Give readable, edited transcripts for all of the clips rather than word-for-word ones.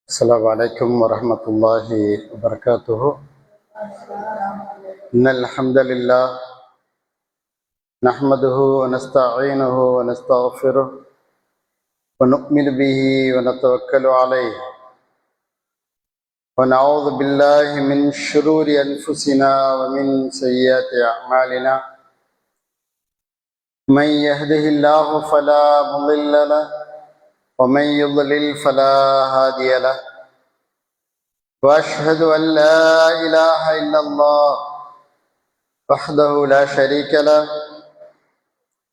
السلام عليكم ورحمة الله وبركاته. إن الحمد لله نحمده ونستعينه ونستغفره ونؤمن به ونتوكل عليه ونعوذ بالله من شرور أنفسنا ومن سيئات أعمالنا. من يهده الله فلا مضل له ومن يضلل فلا هادي له. وأشهد أن لا إله إلا الله وحده لا شريك له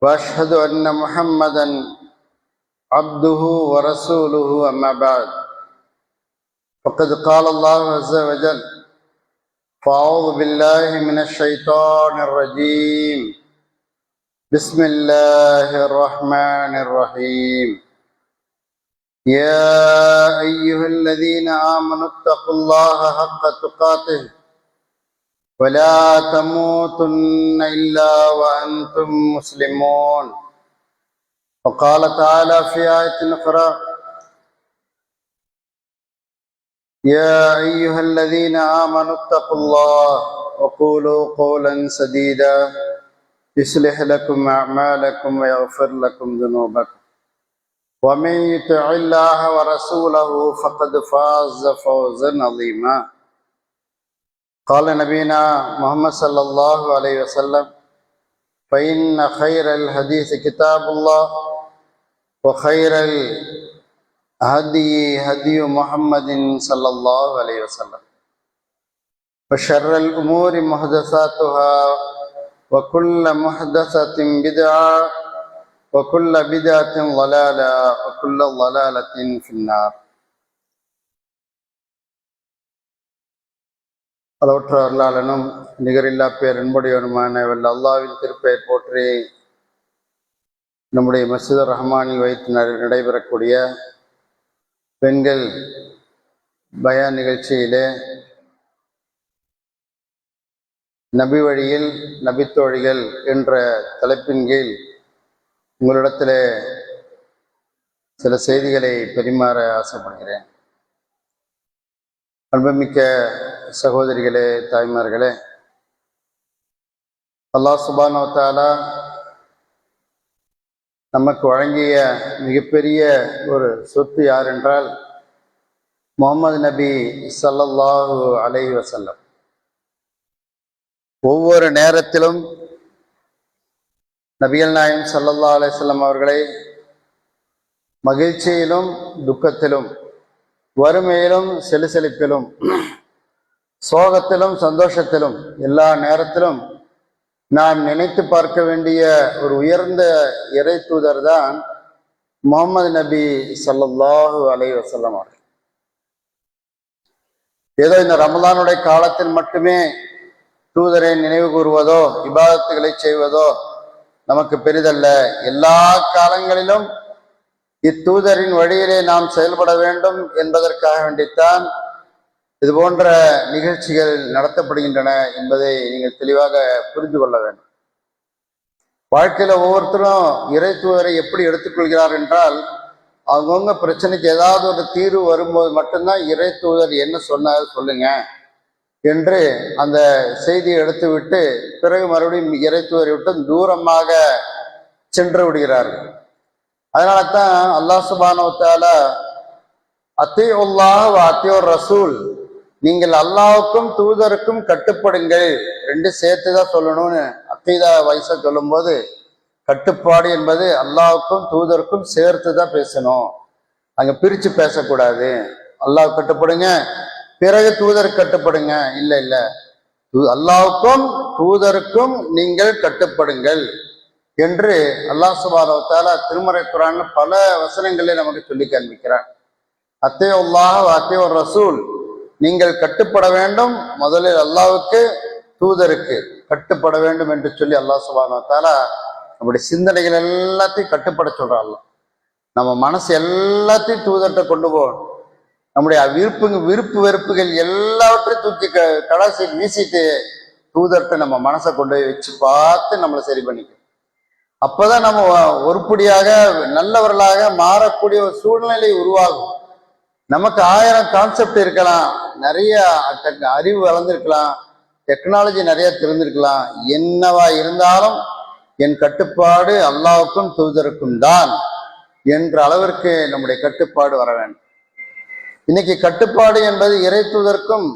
وأشهد أن محمدا عبده ورسوله. أما بعد فقد قال الله عز وجل: فأعوذ بالله من الشيطان الرجيم. بسم الله الرحمن الرحيم. يا أيها الذين آمنوا اتقوا الله حق تقاته ولا تموتن إلا وأنتم مسلمون. وقال تعالى في آية أخرى: يا أيها الذين آمنوا اتقوا الله وقولوا قولا سديدا يصلح لكم أعمالكم ويغفر لكم ذنوبكم ومن يطع الله ورسوله فقد فاز فوزا عظيما. قال نبينا محمد صلى الله عليه وسلم: فإن خير الحديث كتاب الله وخير الهدي هدي محمد صلى الله عليه وسلم وشر الأمور محدثاتها وكل محدثة بدعة وكل بدعة ضلالة وكل ضلالة في النار. அளவற்ற அருளாளனும் நிகரில்லா பேர் அன்புடையவனுமான வல்ல அல்லாஹ்வின் திருப்பெயர் போற்றி நம்முடைய மஸ்ஜித் ரஹ்மானில் வைத்து நடைபெறக்கூடிய பெண்கள் பயான் நிகழ்ச்சியிலே நபி வழியில் நபித்தோழிகள் என்ற தலைப்பின் கீழ் உங்களிடத்தில் சில செய்திகளை பரிமாற ஆசைப்படுகிறேன். அன்புமிக்க சகோதரிகளே, தாய்மார்களே, அல்லாஹ் சுப்ஹானஹு வ தஆலா நமக்கு வழங்கிய மிகப்பெரிய ஒரு சொத்து யார் என்றால் முஹம்மது நபி ஸல்லல்லாஹு அலைஹி வஸல்லம். ஒவ்வொரு நேரத்திலும் நபிகள் நாயகம் ஸல்லல்லாஹு அலைஹி வஸல்லம் அவர்களை மகிழ்ச்சியிலும் துக்கத்திலும், வறுமையிலும் செலுசெழிப்பிலும், சோகத்திலும் சந்தோஷத்திலும், எல்லா நேரத்திலும் நாம் நினைத்து பார்க்க வேண்டிய ஒரு உயர்ந்த இறை தூதர் தான் முஹம்மது நபி ஸல்லல்லாஹு அலைஹி வஸல்லம் அவர்கள். ஏதோ இந்த ரமலானுடைய காலத்தில் மட்டுமே தூதரை நினைவு கூறுவதோ இபாதத்துகளை செய்வதோ நமக்கு பெரிதல்ல. எல்லா காலங்களிலும் இத்தூதரின் வழியிலே நாம் செயல்பட வேண்டும் என்பதற்காக வேண்டித்தான் இது போன்ற நிகழ்ச்சிகள் நடத்தப்படுகின்றன என்பதை நீங்கள் தெளிவாக புரிந்து கொள்ள வேண்டும். வாழ்க்கையில ஒவ்வொருத்தரும் இறை தூதரை எப்படி எடுத்துக்கொள்கிறார் என்றால், அவங்கவுங்க பிரச்சனைக்கு ஏதாவது ஒரு தீர்வு வரும்போது மட்டும்தான் இறை தூதர் என்ன சொன்னார் சொல்லுங்க என்று அந்த செய்தியை எடுத்து விட்டு பிறகு மறுபடியும் இறை தூதரை விட்டு தூரமாக சென்று விடுகிறார்கள். அதனால தான் அல்லாஹ் சுப்ஹானஹு வ தஆலா அத்தீஉல்லாஹ் வ அத்தீஉர் ரசூல், நீங்கள் அல்லாஹ்வுக்கும் தூதருக்கும் கட்டுப்படுங்கள், ரெண்டு சேர்த்து தான் சொல்லணும்னு அக்கீதா வயசா சொல்லும்போது கட்டுப்பாடு என்பது அல்லாஹ்வுக்கும் தூதருக்கும் சேர்த்து தான் பேசணும், அங்க பிரிச்சு பேசக்கூடாது. அல்லாஹ் கட்டுப்படுங்க பிறகு தூதருக்கு கட்டுப்படுங்க, இல்ல அல்லாஹ்வுக்கும் தூதருக்கும் நீங்கள் கட்டுப்படுங்கள் என்று அல்லாஹ் சுப்ஹானஹு வ தஆலா திருமறை குர்ஆன்ல பல வசனங்களை நமக்கு சொல்லி காண்பிக்கிறான். அத்தியுல்லாஹ் வ அத்தியுர் ரசூல், நீங்கள் கட்டுப்பட வேண்டும், முதலில் அல்லாஹ்வுக்கு தூதருக்கு கட்டுப்பட வேண்டும் என்று சொல்லி அல்லாஹ் சுப்ஹானஹு வ தஆலா நம்முடைய சிந்தனைகள் எல்லாத்தையும் கட்டுப்பட சொல்றான். அல்லாஹ் நம்ம மனசு எல்லாத்தையும் தூதர்கிட்ட கொண்டு போகணும். நம்முடைய விருப்பு வெறுப்புகள் எல்லாவற்றையும் தூக்கி கடாசி வீசிட்டு தூதர்கிட்ட நம்ம மனசை கொண்டு போய் வச்சு பார்த்து நம்மளை சரி பண்ணிக்கணும். அப்பதான் நம்ம உருப்படியாக நல்லவர்களாக மாறக்கூடிய ஒரு சூழ்நிலை உருவாகும். நமக்கு 1000 கான்செப்ட் இருக்கலாம், நிறைய அறிவு வளர்ந்துருக்கலாம், டெக்னாலஜி நிறைய தெரிஞ்சிருக்கலாம். என்னவா இருந்தாலும் என் கட்டுப்பாடு அல்லாஹ்வுக்கும் தூதருக்கும் தான் என்ற அளவிற்கு நம்முடைய கட்டுப்பாடு வர வேண்டும். இன்னைக்கு கட்டுப்பாடு என்பது இறை தூதருக்கும்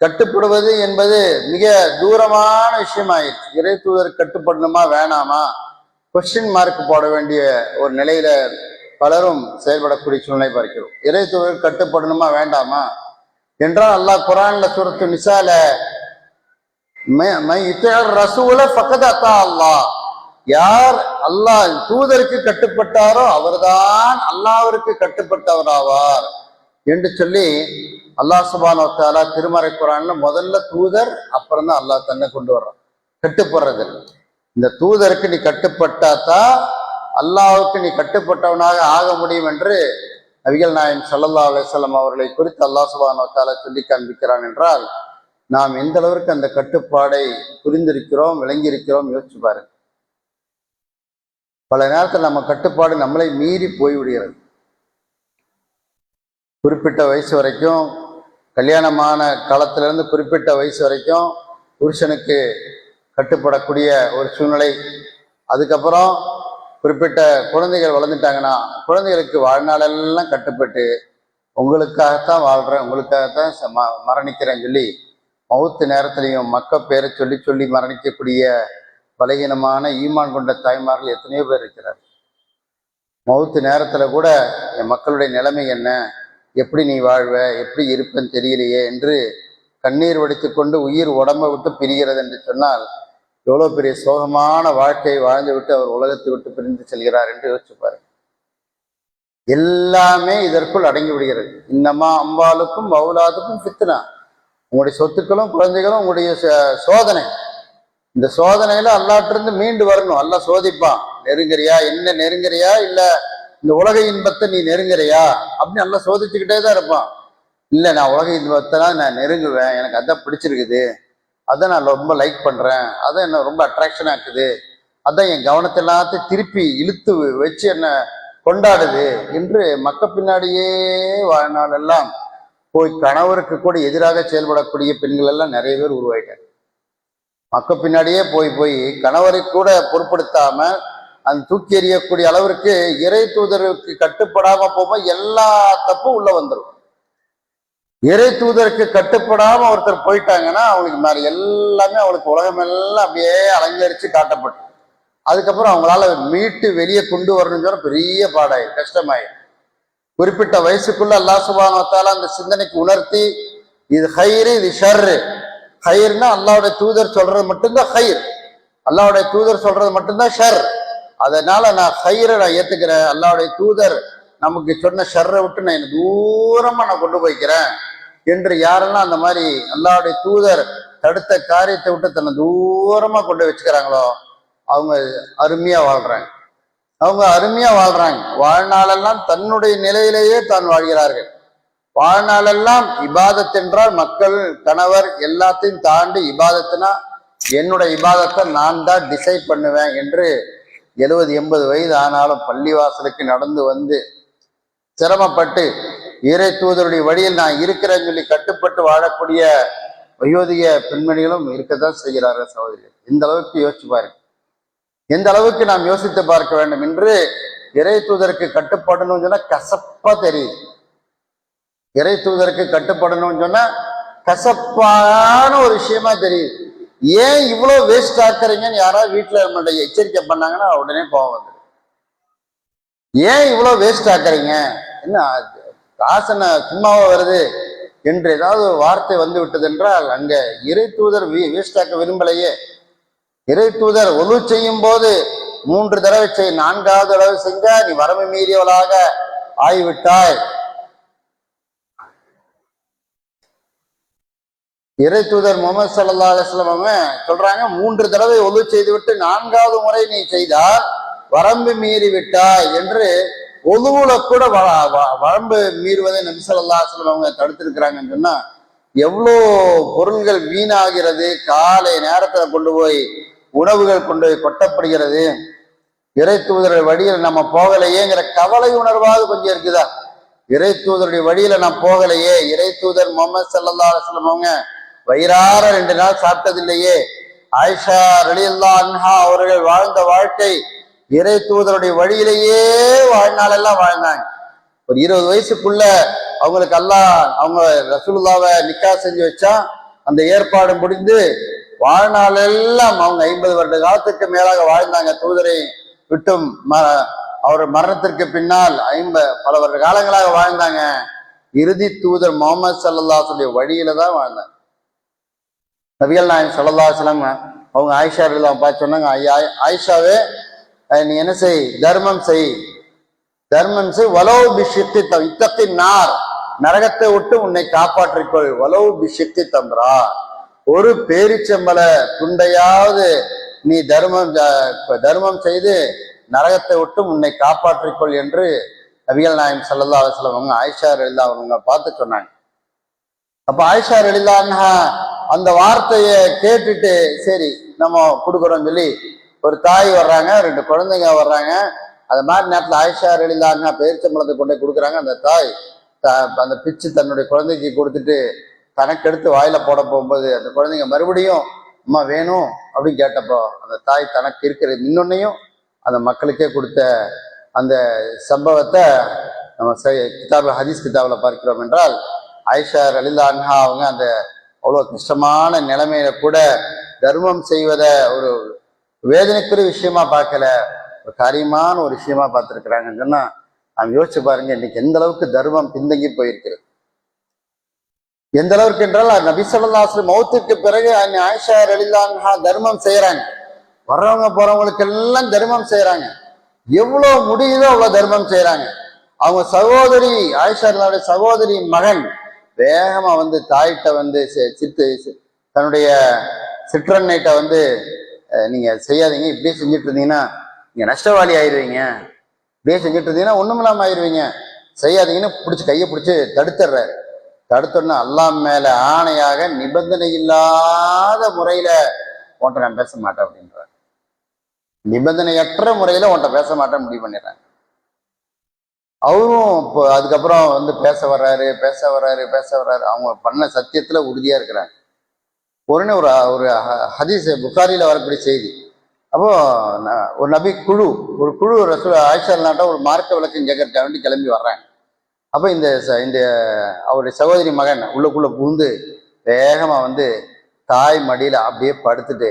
கட்டுப்படுவது என்பது மிக தூரமான விஷயமாயிடுச்சு. இறை தூதருக்கு கட்டுப்படணுமா வேணாமா கொஸ்டின் மார்க் போட வேண்டிய ஒரு நிலையில பலரும் செயல்படக்கூடிய சூழ்நிலை பார்க்கிறோம். இறை தூதருக்கு கட்டுப்படணுமா வேண்டாமா என்றால் அல்லாஹ் குர்ஆன்ல சூரத்து நிசால ரசூல ஃபக்கத் அத்தா அல்லாஹ், யார் அல்லாஹ் தூதருக்கு கட்டுப்பட்டாரோ அவர்தான் அல்லாஹ்விற்கு கட்டுப்பட்டவராவார் என்று சொல்லி அல்லாஹ் சுப்ஹானஹு வ தஆலா திருமறை குர்ஆன்ல முதல்ல தூதர், அப்புறம் தான் அல்லாஹ் தன்னை கொண்டு வர்றான். கட்டுப்படுறது இந்த தூதருக்கு நீ கட்டுப்பட்டாதான் அல்லாஹ்வுக்கு நீ கட்டுப்பட்டவனாக ஆக முடியும் என்று நபிகள் நாயகம் ஸல்லல்லாஹு அலைஹி வஸல்லம் அவர்களை குறித்து அல்லாஹ் சுப்ஹானஹு வ தஆலா சொல்லி காண்பிக்கிறான். என்றால் நாம் எந்த அளவிற்கு அந்த கட்டுப்பாடை புரிந்திருக்கிறோம், விளங்கியிருக்கிறோம் யோசிச்சு பாருங்க. பல நேரத்தில் நம்ம கட்டுப்பாடு நம்மளை மீறி போய்விடுகிறது. குறிப்பிட்ட வயசு வரைக்கும், கல்யாணமான காலத்திலிருந்து குறிப்பிட்ட வயசு வரைக்கும் புருஷனுக்கு கட்டுப்படக்கூடிய ஒரு சூழ்நிலை. அதுக்கப்புறம் குறிப்பிட்ட குழந்தைகள் வளர்ந்துட்டாங்கன்னா குழந்தைகளுக்கு வாழ்நாளெல்லாம் கட்டுப்பட்டு உங்களுக்காகத்தான் வாழ்கிறேன், உங்களுக்காகத்தான் மரணிக்கிறேன்னு சொல்லி மவுத்து நேரத்திலையும் மக்க பேரை சொல்லி சொல்லி மரணிக்கக்கூடிய பலகீனமான ஈமான் கொண்ட தாய்மார்கள் எத்தனையோ பேர் இருக்கிறார். மவுத்து நேரத்துல கூட என் மக்களுடைய நிலைமை என்ன, எப்படி நீ வாழ்வ, எப்படி இருப்பேன்னு தெரியலையே என்று கண்ணீர் வடித்து கொண்டு உயிர் உடம்பை விட்டு பிரிகிறது என்று சொன்னால் எவ்வளோ பெரிய சோகமான வாழ்க்கையை வாழ்ந்து விட்டு அவர் உலகத்தை விட்டு பிரிந்து செல்கிறார் என்று யோசிச்சுப்பாரு. எல்லாமே இதற்குள் அடங்கி விடுகிறது. இன்னமா அம்பாலுக்கும் அவுலாதுக்கும் ஃபித்னா, உங்களுடைய சொத்துக்களும் குழந்தைகளும் உங்களுடைய சோதனை. இந்த சோதனையில அல்லாட்டிருந்து மீண்டு வரணும். அல்லாஹ் சோதிப்பான். நெருங்குறியா, என்ன நெருங்குறியா, இல்ல இந்த உலக இன்பத்தை நீ நெருங்குறியா அப்படின்னு நல்லா சோதிச்சுக்கிட்டே தான் இருப்பான். இல்லை நான் உலக இன்பத்தை நான் நெருங்குவேன், எனக்கு அதான் பிடிச்சிருக்குது, அதான் நான் ரொம்ப லைக் பண்றேன், அதான் என்ன ரொம்ப அட்ராக்ஷனா இருக்குது, அதான் என் கவனத்தை எல்லாத்தையும் திருப்பி இழுத்து வச்சு என்ன கொண்டாடுது என்று மக்க பின்னாடியே வாழ்நாள் எல்லாம் போய் கணவருக்கு கூட எதிராக செயல்படக்கூடிய பெண்கள் எல்லாம் நிறைய பேர் உருவாயிட்டாங்க. மக்க பின்னாடியே போய் போய் கணவரை கூட பொருட்படுத்தாம அந்த தூக்கி எறியக்கூடிய அளவிற்கு இறை தூதருக்கு கட்டுப்படாம போகும்போது எல்லா தப்பும் உள்ள வந்துடும். இறை தூதருக்கு கட்டுப்படாம ஒருத்தர் போயிட்டாங்கன்னா அவங்களுக்கு மேல எல்லாமே அவளுக்கு உலகம் எல்லாம் அப்படியே அலங்கரிச்சு காட்டப்பட்டு அதுக்கப்புறம் அவங்களால மீட்டு வெளியே கொண்டு வரணும்னு சொன்னா பெரிய பாடாயிரும், கஷ்டமாயிரும். குறிப்பிட்ட வயசுக்குள்ள அல்லாஹ் சுப்ஹானஹு வ தஆலா அந்த சிந்தனைக்கு உணர்த்தி இது ஹைரு இது ஷர்ரு. ஹைர்னா அல்லாஹ்வுடைய தூதர் சொல்றது மட்டும்தான் ஹைர், அல்லாஹ்வுடைய தூதர் சொல்றது மட்டும்தான் ஷர். அதனால நான் ஹைரை நான் ஏத்துக்கிறேன், அல்லாஹ்வுடைய தூதர் நமக்கு சொன்ன ஷர்ரை விட்டு நான் தூரமா நான் கொண்டு போய்க்கிறேன் என்று யாரெல்லாம் அந்த மாதிரி அல்லாஹ்வுடைய தூதர் தடுத்த காரியத்தை விட்டு தன்னை தூரமா கொண்டு வச்சுக்கிறாங்களோ அவங்க அருமையா வாழ்றாங்க. அவங்க அருமையா வாழ்றாங்க. வாழ்நாளெல்லாம் தன்னுடைய நிலையிலேயே தான் வாழ்கிறார்கள். வாழ்நாளெல்லாம் இபாதத் என்றால் மக்கள் கணவர் எல்லாத்தையும் தாண்டி இபாதத்துனா என்னுடைய இபாதத்தை நான் தான் டிசைட் பண்ணுவேன் என்று 70-80 வயது ஆனாலும் பள்ளிவாசலுக்கு நடந்து வந்து சிரமப்பட்டு இறை தூதருடைய வழியில் நான் இருக்கிறேன்னு சொல்லி கட்டுப்பட்டு வாழக்கூடிய வயோதிக பெண்மணிகளும் இருக்கத்தான் செய்கிறார்கள். சகோதரிகள், எந்த அளவுக்கு யோசிச்சு பாருங்க, எந்த அளவுக்கு நாம் யோசித்து பார்க்க வேண்டும் என்று. இறை தூதருக்கு கட்டுப்படணும்னு சொன்னா கசப்பா தெரியுது. இறை தூதருக்கு கட்டுப்படணும்னு சொன்னா கசப்பான ஒரு விஷயமா தெரியுது. ஏன் இவ்வளவு வேஸ்ட் ஆக்குறீங்கன்னு யாராவது வீட்டுல நம்மளுடைய எச்சரிக்கை பண்ணாங்கன்னா உடனே கோவம் வந்துடும். ஏன் இவ்வளவு வேஸ்ட் ஆக்குறீங்க, என்ன காசன சும்மாவா வருது என்று ஏதாவது ஒரு வார்த்தை வந்து விட்டது என்றால் அங்க இறை தூதர் வேஸ்ட் ஆக்க விரும்பலையே. இறை தூதர் ஒலு செய்யும் போது 3 தடவை செய், 4வது தடவை செஞ்ச நீ வரம்பு மீறியவளாக ஆகிவிட்டாய். இறை தூதர் முகமது ஸல்லல்லாஹு அலைஹி வஸல்லம் அவங்க சொல்றாங்க, 3 தடவை ஒது செய்து விட்டு 4வது முறை நீ செய்தால் வரம்பு மீறி விட்டாய் என்று ஒதுவுல கூட வரம்பு மீறுவதை நபி ஸல்லல்லாஹு அலைஹி வஸல்லம் அவங்க தடுத்திருக்கிறாங்கன்னு சொன்னா எவ்வளோ பொருள்கள் வீணாகிறது. காலை நேரத்துல கொண்டு போய் உணவுகள் கொண்டு போய் கொட்டப்படுகிறது. இறை தூதருடைய வழியில் நம்ம போகலையேங்கிற கவலை உணர்வாது கொஞ்சம் இருக்குதா? இறை தூதருடைய வழியில நான் போகலையே, இறை தூதர் முகமது ஸல்லல்லாஹு அலைஹி வஸல்லம் அவங்க வயிறார 2 நாள் சாப்பிட்டதில்லையே, ஆயிஷா ரலியல்லாஹு அன்ஹா அவர்கள் வாழ்ந்த வாழ்க்கை இறை தூதருடைய வழியிலேயே வாழ்நாளெல்லாம் வாழ்ந்தாங்க. ஒரு 20 வயசுக்குள்ள அவங்களுக்கு அல்லாஹ் அவங்க ரசூலுல்லாவை நிக்கா செஞ்சு வச்சா அந்த ஏற்பாடு முடிந்து வாழ்நாளெல்லாம் அவங்க 50 வருட காலத்துக்கு மேலாக வாழ்ந்தாங்க. தூதரை விட்டும் அவர் மரணத்திற்கு பின்னால் பல வருட காலங்களாக வாழ்ந்தாங்க. இறுதி தூதர் முகமது ஸல்லல்லாஹு அலைஹி வஸல்லம் வழியில தான் வாழ்ந்தாங்க. நபிகள் நாயகம் ஸல்லல்லாஹு அலைஹி வஸல்லம் அவங்க ஆயிஷா ரலியல்லாஹு பார்த்து சொன்னாங்க, ஆயிஷாவே நீ என்ன செய், தர்மம் செய், தர்மம் செய், வலவு பிஷித்தி இத்தத்தி நார், நரகத்தை விட்டு உன்னை காப்பாற்றிக்கொள், வலவு பிஷித்தி தம்ரா, ஒரு பேரிச்சம்பள துண்டையாவது நீ தர்மம் செய்து நரகத்தை விட்டு உன்னை காப்பாற்றிக்கொள் என்று நபிகள் நாயகம் ஸல்லல்லாஹு அலைஹி வஸல்லம் அவங்க ஆயிஷா ரலியல்லாஹு அவங்க பார்த்து சொன்னாங்க. அப்ப ஆயிஷா ரலியல்லாஹு அன்ஹா அந்த வார்த்தையை கேட்டுட்டு சரி நம்ம கொடுக்குறோம் சொல்லி ஒரு தாய் வர்றாங்க, 2 குழந்தைங்க வர்றாங்க. அது மாதிரி நேரத்தில் ஆயிஷா ரலியல்லாஹு அன்ஹா பேரிச்சம்பளத்தை கொண்டு போய் கொடுக்குறாங்க. அந்த தாய் அந்த பிச்சு தன்னுடைய குழந்தைக்கு கொடுத்துட்டு தனக்கு எடுத்து வாயில போட போகும்போது அந்த குழந்தைங்க மறுபடியும் அம்மா வேணும் அப்படின்னு கேட்டப்போ அந்த தாய் தனக்கு இருக்கிற இன்னொன்னையும் அந்த மக்களுக்கே கொடுத்த அந்த சம்பவத்தை நம்ம ஹதீஸ் கிதாபில் பார்க்கிறோம் என்றால், ஆயிஷா ரலியல்லாஹு அன்ஹா அவங்க அந்த அவ்வளோ கஷ்டமான நிலைமையில கூட தர்மம் செய்வதை ஒரு வேதனைக்குரிய விஷயமா பார்க்கல, ஒரு காரியமான ஒரு விஷயமா பார்த்துருக்கிறாங்கன்னு சொன்னா நாம் யோசிச்சு பாருங்க, இன்னைக்கு எந்த அளவுக்கு தர்மம் பின்தங்கி போயிருக்கிறது. எந்த அளவுக்கு என்றால் நபி ஸல்லல்லாஹு அலைஹி வஸல்லம் மௌத்துக்கு பிறகு ஆயிஷா ரலியல்லாஹு அன்ஹா தர்மம் செய்யறாங்க. வர்றவங்க போறவங்களுக்கு எல்லாம் தர்மம் செய்யறாங்க. எவ்வளவு முடியுதோ அவ்வளவு தர்மம் செய்யறாங்க. அவங்க சகோதரி ஆயிஷா சகோதரி மகன் வேகமா வந்து தாயிட்ட வந்து தன்னுடைய சிற்றன்னைட்ட வந்து நீங்க செய்யாதீங்க, இப்படியே செஞ்சுட்டு இருந்தீங்கன்னா நீங்க நஷ்டவாளி ஆயிடுவீங்க, இப்படியே செஞ்சுட்டு இருந்தீங்கன்னா ஒண்ணும் இல்லாம ஆயிடுவீங்க, செய்யாதீங்கன்னு பிடிச்சி கையை பிடிச்சி தடுத்துடுறாரு. தடுத்தோன்னா அல்லாஹ் மேல ஆணையாக நிபந்தனை இல்லாத முறையில உன்ட்ட நான் பேச மாட்டேன் அப்படின்றார். நிபந்தனையற்ற முறையில உன்ட்ட பேச மாட்டேன் முடிவு பண்ணிடுறாங்க. அவரும் இப்போ அதுக்கப்புறம் வந்து பேச வர்றாரு. அவங்க பண்ண சத்தியத்துல உறுதியா இருக்கிறாங்க. உடனே ஒரு ஹதீஸ் புகாரில வரக்கூடிய செய்தி. அப்போ ஒரு நபி ஒரு குழு ரசூல் ஆயிஷா நாட்ட ஒரு மார்க்க விளக்கம் கேட்கறதுக்காக வேண்டி கிளம்பி வர்றாங்க. அப்ப இந்த அவருடைய சகோதரி மகன் உள்ளுக்குள்ள புகுந்து வேகமா வந்து தாய் மடியில அப்படியே படுத்துட்டு,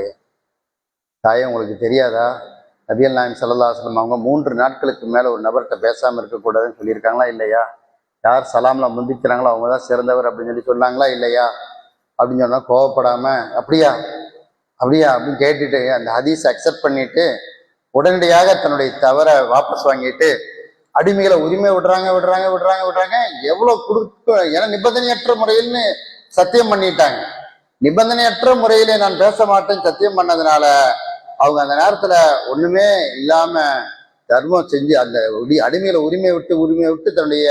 தாயை உங்களுக்கு தெரியாதா, நபிகள் நாயகம் ஸல்லல்லாஹு அலைஹி வஸல்லம் அவங்க 3 நாட்களுக்கு மேல ஒரு நபர்கிட்ட பேசாம இருக்கக்கூடாதுன்னு சொல்லியிருக்காங்களா இல்லையா? யார் சலாம்ல முந்திக்கிறாங்களோ அவங்க தான் சிறந்தவர் அப்படின்னு சொல்லி சொன்னாங்களா இல்லையா அப்படின்னு சொன்னா கோவப்படாம அப்படியா அப்படின்னு கேட்டுட்டு அந்த ஹதீஸ் அக்செப்ட் பண்ணிட்டு உடனடியாக தன்னுடைய தவறை வாபஸ் வாங்கிட்டு அடிமைகளை உரிமை விடுறாங்க. எவ்வளவு கொடுக்க, ஏன்னா நிபந்தனையற்ற முறையில்னு சத்தியம் பண்ணிட்டாங்க. நிபந்தனையற்ற முறையிலே நான் பேச மாட்டேன்னு சத்தியம் பண்ணதுனால அவங்க அந்த நேரத்துல ஒண்ணுமே இல்லாம தர்மம் செஞ்சு அந்த அடிமையில உரிமை விட்டு தன்னுடைய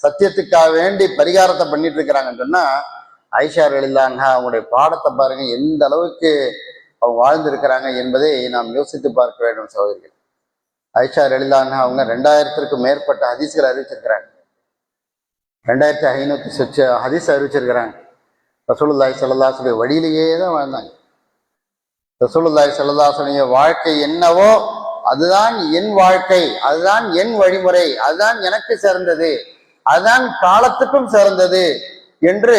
சத்தியத்துக்காக வேண்டி பரிகாரத்தை பண்ணிட்டு இருக்கிறாங்கன்னு சொன்னா, ஆயிஷா ரலியல்லாஹு அன்ஹா அவங்களுடைய பாடத்தை பாருங்க, எந்த அளவுக்கு அவங்க வாழ்ந்திருக்கிறாங்க என்பதை நாம் யோசித்து பார்க்க வேண்டும் சகோதரிகள். ஆயிஷா ரலியல்லாஹு அன்ஹா அவங்க 2000க்கும் மேற்பட்ட ஹதீஸ்களை அறிவிச்சிருக்கிறாங்க. 2500 ஹதீஸ் அறிவிச்சிருக்கிறாங்க. ரசூலுல்லாஹி ஸல்லல்லாஹு அலைஹி வஸல்லம் வழியிலேயே தான் வாழ்ந்தாங்க. ரசூலுல்லாஹி ஸல்லல்லாஹு அலைஹி வஸல்லம் வாழ்க்கை என்னவோ அதுதான் என் வாழ்க்கை, அதுதான் என் வழிமுறை, அதுதான் எனக்கு சிறந்தது, அதுதான் காலத்துக்கும் சிறந்தது என்று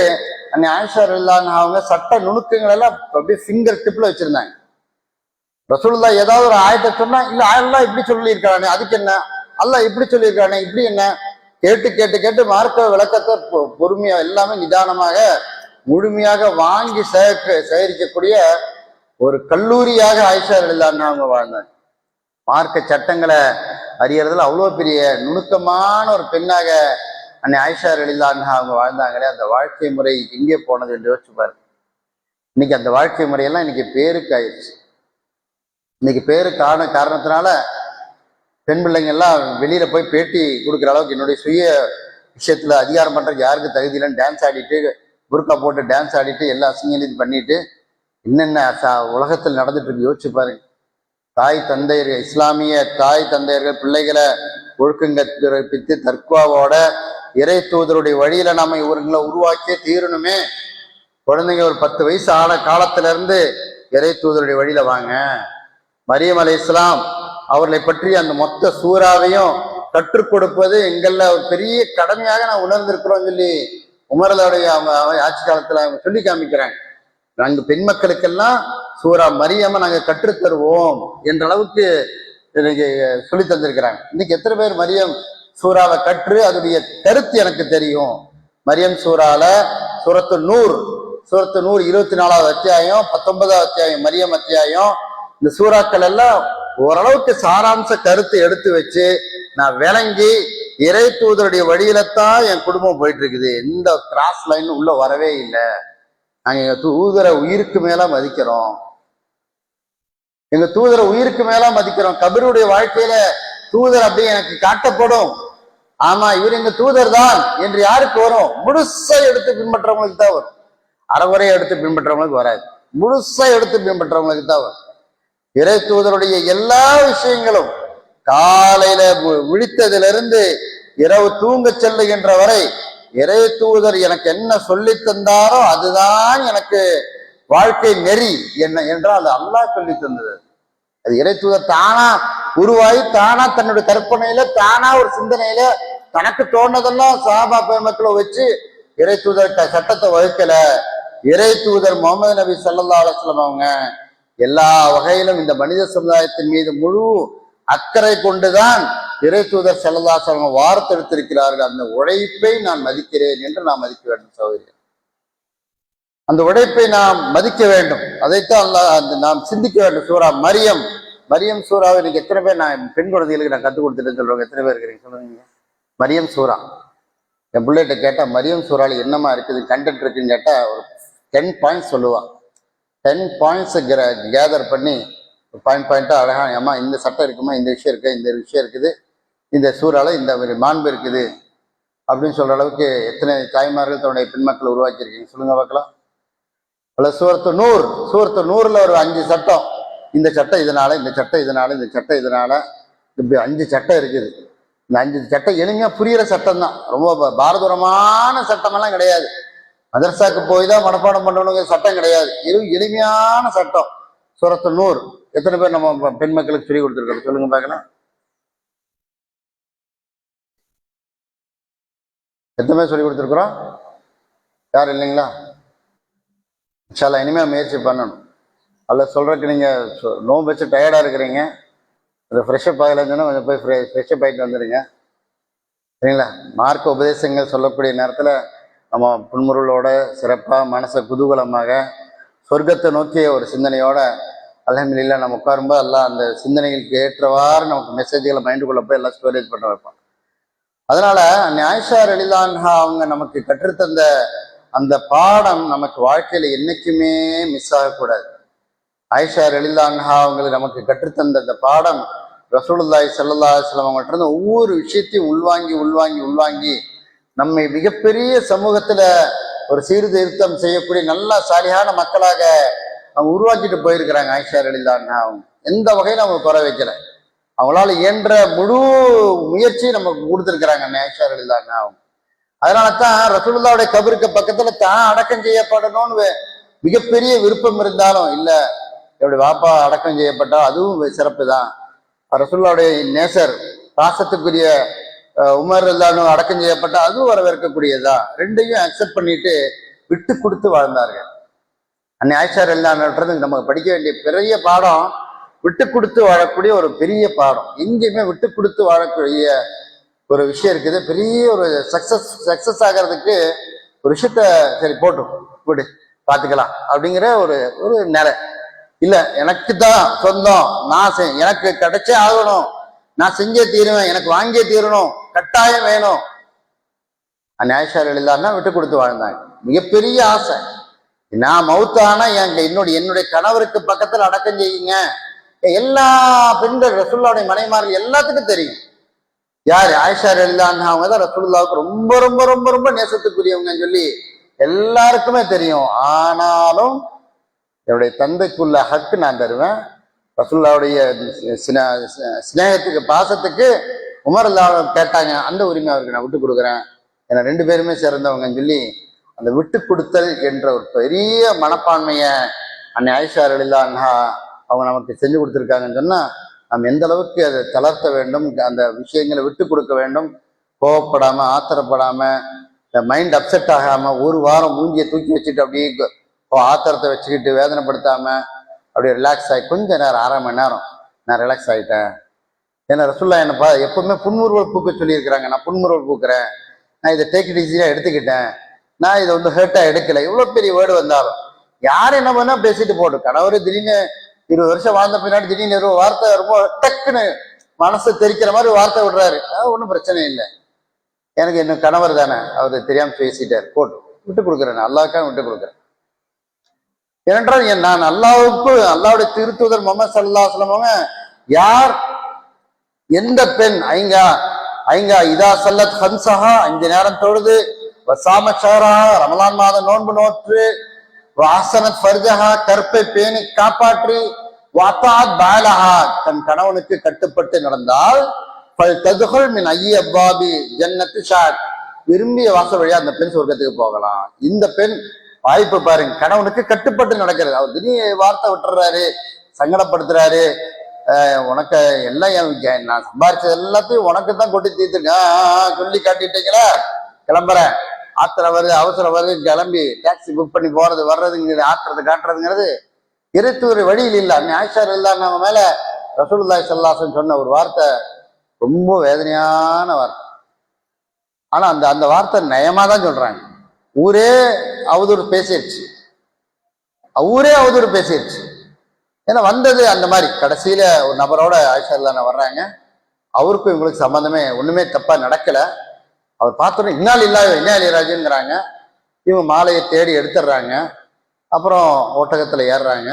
ஆயிஷா ரலியல்லாஹு அன்ஹா அவங்க சட்ட நுணுக்கங்கள் எல்லாம் அப்படியே ஃபிங்கர் டிப்ல வச்சிருந்தாங்க. ரசூலுல்லாஹ் ஏதாவது ஒரு ஆயத்தை சொன்னா, இல்ல அல்லாஹ் இப்படி சொல்லியிருக்கானே அதுக்கு என்ன, அல்லாஹ் இப்படி சொல்லியிருக்கானே இப்படி என்ன, கேட்டு மார்க்க விளக்கத்தை பொறுமையா எல்லாமே நிதானமாக முழுமையாக வாங்கி சேகரிக்கக்கூடிய ஒரு கல்லூரியாக ஆயிஷா ரலியல்லாஹு அன்ஹா அவங்க வாழ்ந்தாங்க. மார்க்க சட்டங்களை அறியறதுல அவ்வளோ பெரிய நுணுக்கமான ஒரு பெண்ணாக அன்னை ஆயிஷா ரலியல்லாஹு அன்ஹா அவங்க வாழ்ந்தாங்களே, அந்த வாழ்க்கை முறை எங்கே போனது என்று யோசிச்சு பாருங்க. இன்னைக்கு அந்த வாழ்க்கை முறையெல்லாம் இன்னைக்கு பேருக்கு ஆயிடுச்சு. இன்னைக்கு பேருக்கான காரணத்தினால பெண் பிள்ளைங்கள்லாம் வெளியில போய் பேட்டி கொடுக்குற அளவுக்கு என்னுடைய சுய விஷயத்துல அதிகாரம் பண்றதுக்கு யாருக்கு தகுதி இல்லைன்னு டான்ஸ் ஆடிட்டு, புர்கா போட்டு டான்ஸ் ஆடிட்டு எல்லா அசிங்கத்தையும் பண்ணிட்டு என்னென்ன உலகத்தில் நடந்துட்டு இருக்கு யோசிச்சு பாருங்க. தாய் தந்தையர்கள், இஸ்லாமிய தாய் தந்தையர்கள் பிள்ளைகளை ஒழுக்கங்க பித்து தற்குவாவோட இறை தூதருடைய வழியில நாம இவர்களை உருவாக்கியே தீரணுமே. குழந்தைங்க ஒரு 10 வயசு ஆன காலத்துல இருந்து இறை தூதருடைய வழியில வாங்க. மரியம் அலைஹிஸ்ஸலாம் அவர்களை பற்றி அந்த மொத்த சூறாவையும் கற்றுக் கொடுப்பது எங்கள்ல ஒரு பெரிய கடமையாக நான் உணர்ந்திருக்கிறோம் சொல்லி உமரலுடைய ஆட்சி காலத்துல அவங்க சொல்லி காமிக்கிறாங்க. நாங்க பெண் மக்களுக்கெல்லாம் சூரா மரியம நாங்க கற்றுத் தருவோம் என்ற அளவுக்கு எனக்கு சொல்லி தந்திருக்கிறாங்க. இன்னைக்கு எத்தனை பேர் மரியம் சூறாவை கற்று அதோடைய கருத்து எனக்கு தெரியும்? மரியம் சூறால சூரத்து நூர் 24வது அத்தியாயம், 19வது அத்தியாயம் மரியம் அத்தியாயம், இந்த சூறாக்கள் எல்லாம் ஓரளவுக்கு சாராம்ச கருத்தை எடுத்து வச்சு நான் விளங்கி இறை தூதருடைய வழியிலத்தான் என் குடும்பம் போயிட்டு இருக்குது. எந்த கிராஸ் லைன் உள்ள வரவே இல்லை. நாங்க எங்க தூதரை உயிருக்கு மேல மதிக்கிறோம். கபருடைய வாழ்க்கையில தூதர் அப்படியே எனக்கு காட்டப்படும். ஆமா, இவர் எங்க தூதர் தான் என்று யாருக்கு வரும்? முழுசா எடுத்து பின்பற்றவங்களுக்கு தான் வரும். அறகுறையை எடுத்து பின்பற்றவங்களுக்கு வராது. முழுசா எடுத்து பின்பற்றவங்களுக்கு தான் வரும். இறை தூதருடைய எல்லா விஷயங்களும் காலையில விழித்ததிலிருந்து இரவு தூங்க செல்லுகின்ற வரை இறை தூதர் எனக்கு என்ன சொல்லி தந்தாரோ அதுதான் எனக்கு வாழ்க்கை நெறி என்ன என்றால் அது அல்லாஹ் சொல்லி தந்தது. அது இறை தூதர் தானா உருவாகி தானா தன்னுடைய கற்பனையில தானா ஒரு சிந்தனையில தனக்கு தோணுதெல்லாம் சஹாபா பெருமக்களை வச்சு இறை தூதர் சட்டத்தை வகுக்கல. இறை தூதர் முகமது நபி ஸல்லல்லாஹு அலைஹி வஸல்லம் அவங்க எல்லா வகையிலும் இந்த மனித சமுதாயத்தின் மீது முழு அக்கறை கொண்டுதான் இறை தூதர் ஸல்லல்லாஹு அலைஹி வஸல்லம் வார்த்தெடுத்திருக்கிறார்கள். அந்த உழைப்பை நான் மதிக்கிறேன் என்று நாம் மதிக்க வேண்டும் சகோதரி. அந்த உழைப்பை நாம் மதிக்க வேண்டும். அதைத்தான் நாம் சிந்திக்க வேண்டும். சூரா மரியம் சூறாவை இன்னைக்கு எத்தனை பேர் நான் பெண் குழந்தைகளுக்கு நான் கற்றுக் கொடுத்துட்டேன்னு சொல்றவங்க எத்தனை பேர் இருக்கிறீங்க சொல்லுங்க? மரியம் சூறா என் பிள்ளைகிட்ட கேட்டா மரியம் சூறால என்னமா இருக்குது கண்டென்ட் இருக்குன்னு கேட்டா ஒரு 10 பாயிண்ட்ஸ் சொல்லுவான். 10 பாயிண்ட்ஸ் கேதர் பண்ணி பாயிண்டா அழகா ஏமா இந்த சட்டம் இருக்குமா, இந்த விஷயம் இருக்கு, இந்த விஷயம் இருக்குது, இந்த சூறால இந்த மாண்பு இருக்குது அப்படின்னு சொல்ற அளவுக்கு எத்தனை தாய்மார்கள் தன்னுடைய பெண்மக்களை உருவாக்கி இருக்கீங்க சொல்லுங்க பார்க்கலாம். சூரத்து நூறுல ஒரு 5 சட்டம், இந்த சட்டம் இதனால, இந்த சட்டம் இதனால, இந்த சட்டம் இதனால, இப்படி 5 சட்டம் இருக்குது. இந்த 5 சட்டம் எளிமையா புரியிற சட்டம் தான். ரொம்ப பாரதூரமான சட்டமெல்லாம் கிடையாது. மதரசாக்கு போய் தான் மனப்பாடம் பண்ணணுங்கிற சட்டம் கிடையாது. எளிமையான சட்டம். சூரத்து நூர் எத்தனை பேர் நம்ம பெண் மக்களுக்கு சொல்லி கொடுத்துருக்கோம் சொல்லுங்க பார்க்கலாம். எத்தனை பேர் சொல்லி கொடுத்துருக்குறோம்? யாரும் இல்லைங்களா? இன்ஷால்லா இனிமே முயற்சி பண்ணணும். அல்ல சொல்றதுக்கு நீங்க நோம்பு வச்சு டயர்டா இருக்கிறீங்க, அதை ஃப்ரெஷ்அப் ஆகலைன்னு கொஞ்சம் போய் ஃப்ரெஷ்அப் ஆகிட்டு வந்துடுங்க சரிங்களா. மார்க்க உபதேசங்கள் சொல்லக்கூடிய நேரத்தில் நம்ம புன்முருளோட சிறப்பாக மனசை குதூகலமாக சொர்க்கத்தை நோக்கிய ஒரு சிந்தனையோட அல்ஹம்துலில்லாஹ் நம்ம உட்காரும்போது எல்லாம் அந்த சிந்தனைகளுக்கு ஏற்றவாறு நமக்கு மெசேஜ்களை மைண்டுக்குள்ள போய் எல்லாம் ஸ்டோரேஜ் பண்ண வைப்போம். அதனால ஆயிஷா ரலியல்லாஹு அன்ஹா அவங்க நமக்கு கற்றுத்தந்த அந்த பாடம் நமக்கு வாழ்க்கையில என்னைக்குமே மிஸ் ஆகக்கூடாது. ஆயிஷா ரலியல்லாஹு அன்ஹா அவங்களுக்கு நமக்கு கற்றுத்தந்த அந்த பாடம் ரசூலுல்லாஹி ஸல்லல்லாஹு அலைஹி வஸல்லம் அவங்கள்ட்ட இருந்து ஒவ்வொரு விஷயத்தையும் உள்வாங்கி நம்மை மிகப்பெரிய சமூகத்துல ஒரு சீர்திருத்தம் செய்யக்கூடிய நல்ல சாலியான மக்களாக அவங்க உருவாக்கிட்டு போயிருக்கிறாங்க. ஆயிஷா ரலியல்லாஹு அன்ஹா அவங்க எந்த வகையில அவங்க குறை வைக்கல. அவங்களால இயன்ற முழு முயற்சி நமக்கு கொடுத்துருக்கிறாங்க ஆயிஷா ரலியல்லாஹு அன்ஹா அவங்க. அதனாலதான் ரசூலுல்லாஹ்வுடைய கபருக்கு பக்கத்துல தான் அடக்கம் செய்யப்படணும்னு மிகப்பெரிய விருப்பம் இருந்தாலும் இல்ல, என்னுடைய வாப்பா அடக்கம் செய்யப்பட்டா அதுவும் சிறப்பு தான். ரசூலுல்லாஹ்வுடைய நேசர் பாசத்துக்குரிய உமர் ரலியல்லாஹு அடக்கம் செய்யப்பட்டா அதுவும் வரவேற்கக்கூடியதா. ரெண்டையும் அக்செப்ட் பண்ணிட்டு விட்டு கொடுத்து வாழ்ந்தார்கள். அன்னை ஆயிஷா ரலியல்லாஹு அன்ஹா நமக்கு படிக்க வேண்டிய பெரிய பாடம் விட்டு கொடுத்து வாழக்கூடிய ஒரு பெரிய பாடம். எங்கேயுமே விட்டு கொடுத்து வாழக்கூடிய ஒரு விஷயம் இருக்குது. பெரிய ஒரு சக்சஸ் ஆகிறதுக்கு ஒரு விஷயத்த சரி போட்டும் விடு பார்த்துக்கலாம் அப்படிங்கிற ஒரு நிலை. இல்ல எனக்கு தான் சொந்தம், நான் எனக்கு கிடைச்சே ஆகணும், நான் செஞ்சே தீருவேன், எனக்கு வாங்கியே தீரணும், கட்டாயம் வேணும். ஆயிஷா ரலியல்லாஹு விட்டு கொடுத்து வாழ்ந்தாங்க. மிகப்பெரிய ஆசை, நான் மௌத்தானா என்னுடைய கணவருக்கு பக்கத்துல அடக்கம் செய்யுங்க. எல்லா பெண்கள் ரசூலுல்லாஹுடைய மனைவிமார்கள் எல்லாத்துக்கும் தெரியும் யாரு ஆயிஷா ரலியல்லாஹு அன்ஹா. அவங்க தான் ரசூலுல்லாஹுக்கு ரொம்ப ரொம்ப ரொம்ப ரொம்ப நேசத்துக்குரியவங்கன்னு சொல்லி எல்லாருக்குமே தெரியும். ஆனாலும் என்னுடைய தந்தைக்குள்ள ஹக்கு நான் தருவேன், ரசூலுல்லாஹுடைய சிநேகத்துக்கு பாசத்துக்கு உமர் ரலியல்லாஹு கேட்டாங்க, அந்த உரிமை அவருக்கு நான் விட்டு கொடுக்குறேன், ஏன்னா 2 பேருமே சிறந்தவங்கன்னு சொல்லி அந்த விட்டு கொடுத்தல் என்ற ஒரு பெரிய மனப்பான்மைய அன்னை ஆயிஷா ரலியல்லாஹு அன்ஹா அவங்க நமக்கு செஞ்சு கொடுத்துருக்காங்கன்னு சொன்னா நம்ம எந்த அளவுக்கு அதை தளர்த்த வேண்டும், அந்த விஷயங்களை விட்டு கொடுக்க வேண்டும். கோவப்படாம, ஆத்திரப்படாம, இந்த மைண்ட் அப்செட் ஆகாம, ஒரு வாரம் மூஞ்சியை தூக்கி வச்சுட்டு அப்படியே ஆத்திரத்தை வச்சுக்கிட்டு வேதனைப்படுத்தாம அப்படியே ரிலாக்ஸ் ஆகி கொஞ்ச நேரம் 1/2 மணி நேரம் நான் ரிலாக்ஸ் ஆகிட்டேன். ஏன்னா ரசூலுல்லாஹ் என்னப்பா எப்பவுமே புன்முறுவல் பூக்க சொல்லியிருக்கிறாங்க, நான் புன்முறுவல் பூக்குறேன், நான் இதை டேக் இட் ஈஸியா எடுத்துக்கிட்டேன், நான் இதை வந்து ஹேர்ட்டா எடுக்கல. இவ்வளவு பெரிய வேர்டு வந்தாலும் யார் என்ன பண்ணா பேசிட்டு போட்டு, கணவர் திடீர்னு 20 வருஷம் வாழ்ந்த பின்னாடி திடீர்னு ஒரு வார்த்தை ரொம்ப டக்குன்னு மனசு தெரிக்கிற மாதிரி வார்த்தை விடுறாரு, ஒன்றும் பிரச்சனை இல்லை, எனக்கு இன்னும் கணவர் தானே, அவர் தெரியாம பேசிட்டார், போட்டு விட்டு கொடுக்குறேன், அல்லாஹ்க்காக விட்டு கொடுக்குறேன். ஏனென்றால் நான் அல்லாஹ்வுக்கு, அல்லாஹ்வுடைய திருத்தூதர் முஹம்மது ஸல்லல்லாஹு அலைஹி வஸல்லம் யார் எந்த பெண் ஐங்கா இதா சல்லத் ஹன்சஹா 5 நேரம் தொழுது, வசாம ஷஹரஹா ரமலான் மாதம் நோன்பு நோற்று, வாசனத் ஃபர்ஜஹா கற்பை பேணி காப்பாற்றி, வஅதாத் பாலஹா தன் கணவனுக்கு கட்டுப்பட்டு நடந்தால், ஃபல் ததுகுல் மின் ஐயி அப்வாபி ஜன்னத்தி ஷாத் விரும்பிய வாசல் வழியா அந்த பெண் சொர்க்கத்துக்கு போகலாம். இந்த பெண் வாய்ப்பு பாருங்க, கணவனுக்கு கட்டுப்பட்டு நடக்கிறது. அவர் திடீர் வார்த்தை விட்டுறாரு, சங்கடப்படுத்துறாரு, உனக்கு எல்லாம் நான் சம்பாரிச்சது எல்லாத்தையும் உனக்கு தான் கொட்டி தீர்த்துருக்கேன் சொல்லி காட்டிட்டீங்களா, கிளம்புறேன், ஆத்திரம் வருது, அவசரம் வருது, கிளம்பி டாக்ஸி புக் பண்ணி போறது வர்றதுங்கிறது, ஆத்திரத்தை காட்டுறதுங்கிறது ஒரு வழியில் இல்லை. ஆயிஷா ரலியல்லாஹு அன்ஹா மேல ரசூலுல்லாஹி ஸல்லல்லாஹு அலைஹி வஸல்லம் சொன்ன ஒரு வார்த்தை ரொம்ப வேதனையான வார்த்தை. ஆனா அந்த வார்த்தை நயமா தான் சொல்றாங்க. ஊரே அவதூறு பேசிடுச்சு, ஏன்னா வந்தது அந்த மாதிரி. கடைசியில ஒரு நபரோட ஆயிஷா ரலியல்லாஹு வர்றாங்க, அவருக்கும் இவங்களுக்கு சம்பந்தமே ஒண்ணுமே தப்பா நடக்கல. அவர் பார்த்தோன்னே இன்னால் இராஜுங்கிறாங்க. இவங்க மாலையை தேடி எடுத்துடுறாங்க. அப்புறம் ஒட்டகத்துல ஏறுறாங்க.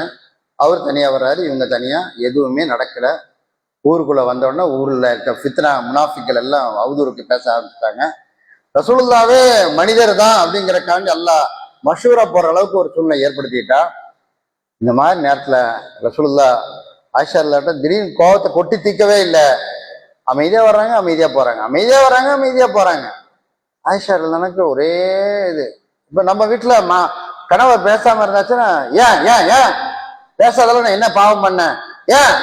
அவர் தனியா வர்றாரு, இவங்க தனியா, எதுவுமே நடக்கல. ஊருக்குள்ள வந்தோடனே ஊர்ல இருக்க ஃபித்னா முனாஃபிக்கள் எல்லாம் அவதூறுக்கு பேச ஆரம்பிச்சிட்டாங்க. ரசூலுல்லாவே மனிதர் தான் அப்படிங்கிறக்காண்டி அல்லாஹ் மஷூரா போற அளவுக்கு ஒரு சூழ்நிலை ஏற்படுத்திட்டா. இந்த மாதிரி நேரத்துல ரசூலுல்லாஹ் ஆயிஷா ரலியல்லாஹு அன்ஹா திடீர்னு கோபத்தை கொட்டி தீர்க்கவே இல்லை. அமைதியா வர்றாங்க, அமைதியா போறாங்க, அமைதியா வர்றாங்க, அமைதியா போறாங்க. ஆயிஷா ரலியல்லாஹு அன்ஹா ஒரே இது. இப்ப நம்ம வீட்டுல கணவர் பேசாம இருந்தாச்சுன்னா, ஏன் ஏன் ஏன் பேசாதளவு நான் என்ன பாவம் பண்ணேன், ஏன்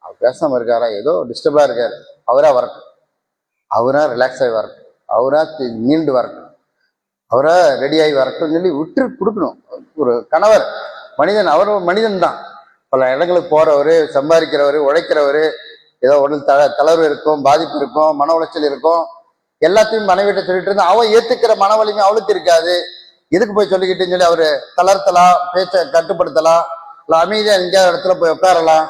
அவர் பேசாம இருக்காரா, ஏதோ டிஸ்டர்பா இருக்காரு, அவரா வரட்டும், அவரா ரிலாக்ஸ் ஆகி வரட்டும், அவரா மீண்டு வரட்டும், அவரா ரெடி ஆகி வரட்டும் சொல்லி விட்டு கொடுக்கணும். ஒரு கணவர் மனிதன், அவர் மனிதன் தான். பல இடங்களுக்கு போறவர், சம்பாதிக்கிறவர், உழைக்கிறவர், ஏதோ உடல் தளர்வு இருக்கும், பாதிப்பு இருக்கும், மன உளைச்சல் இருக்கும், எல்லாத்தையும் மனைவிட்ட சொல்லிட்டு இருந்தா அவன் ஏத்துக்கிற மன வலிமை அவளுக்கு இருக்காது. எதுக்கு போய் சொல்லிக்கிட்டுன்னு சொல்லி அவரு தளர்த்தலாம், பேச்சை கட்டுப்படுத்தலாம், இல்லை அமைதியா எங்கேயாவது இடத்துல போய் உட்காரலாம்,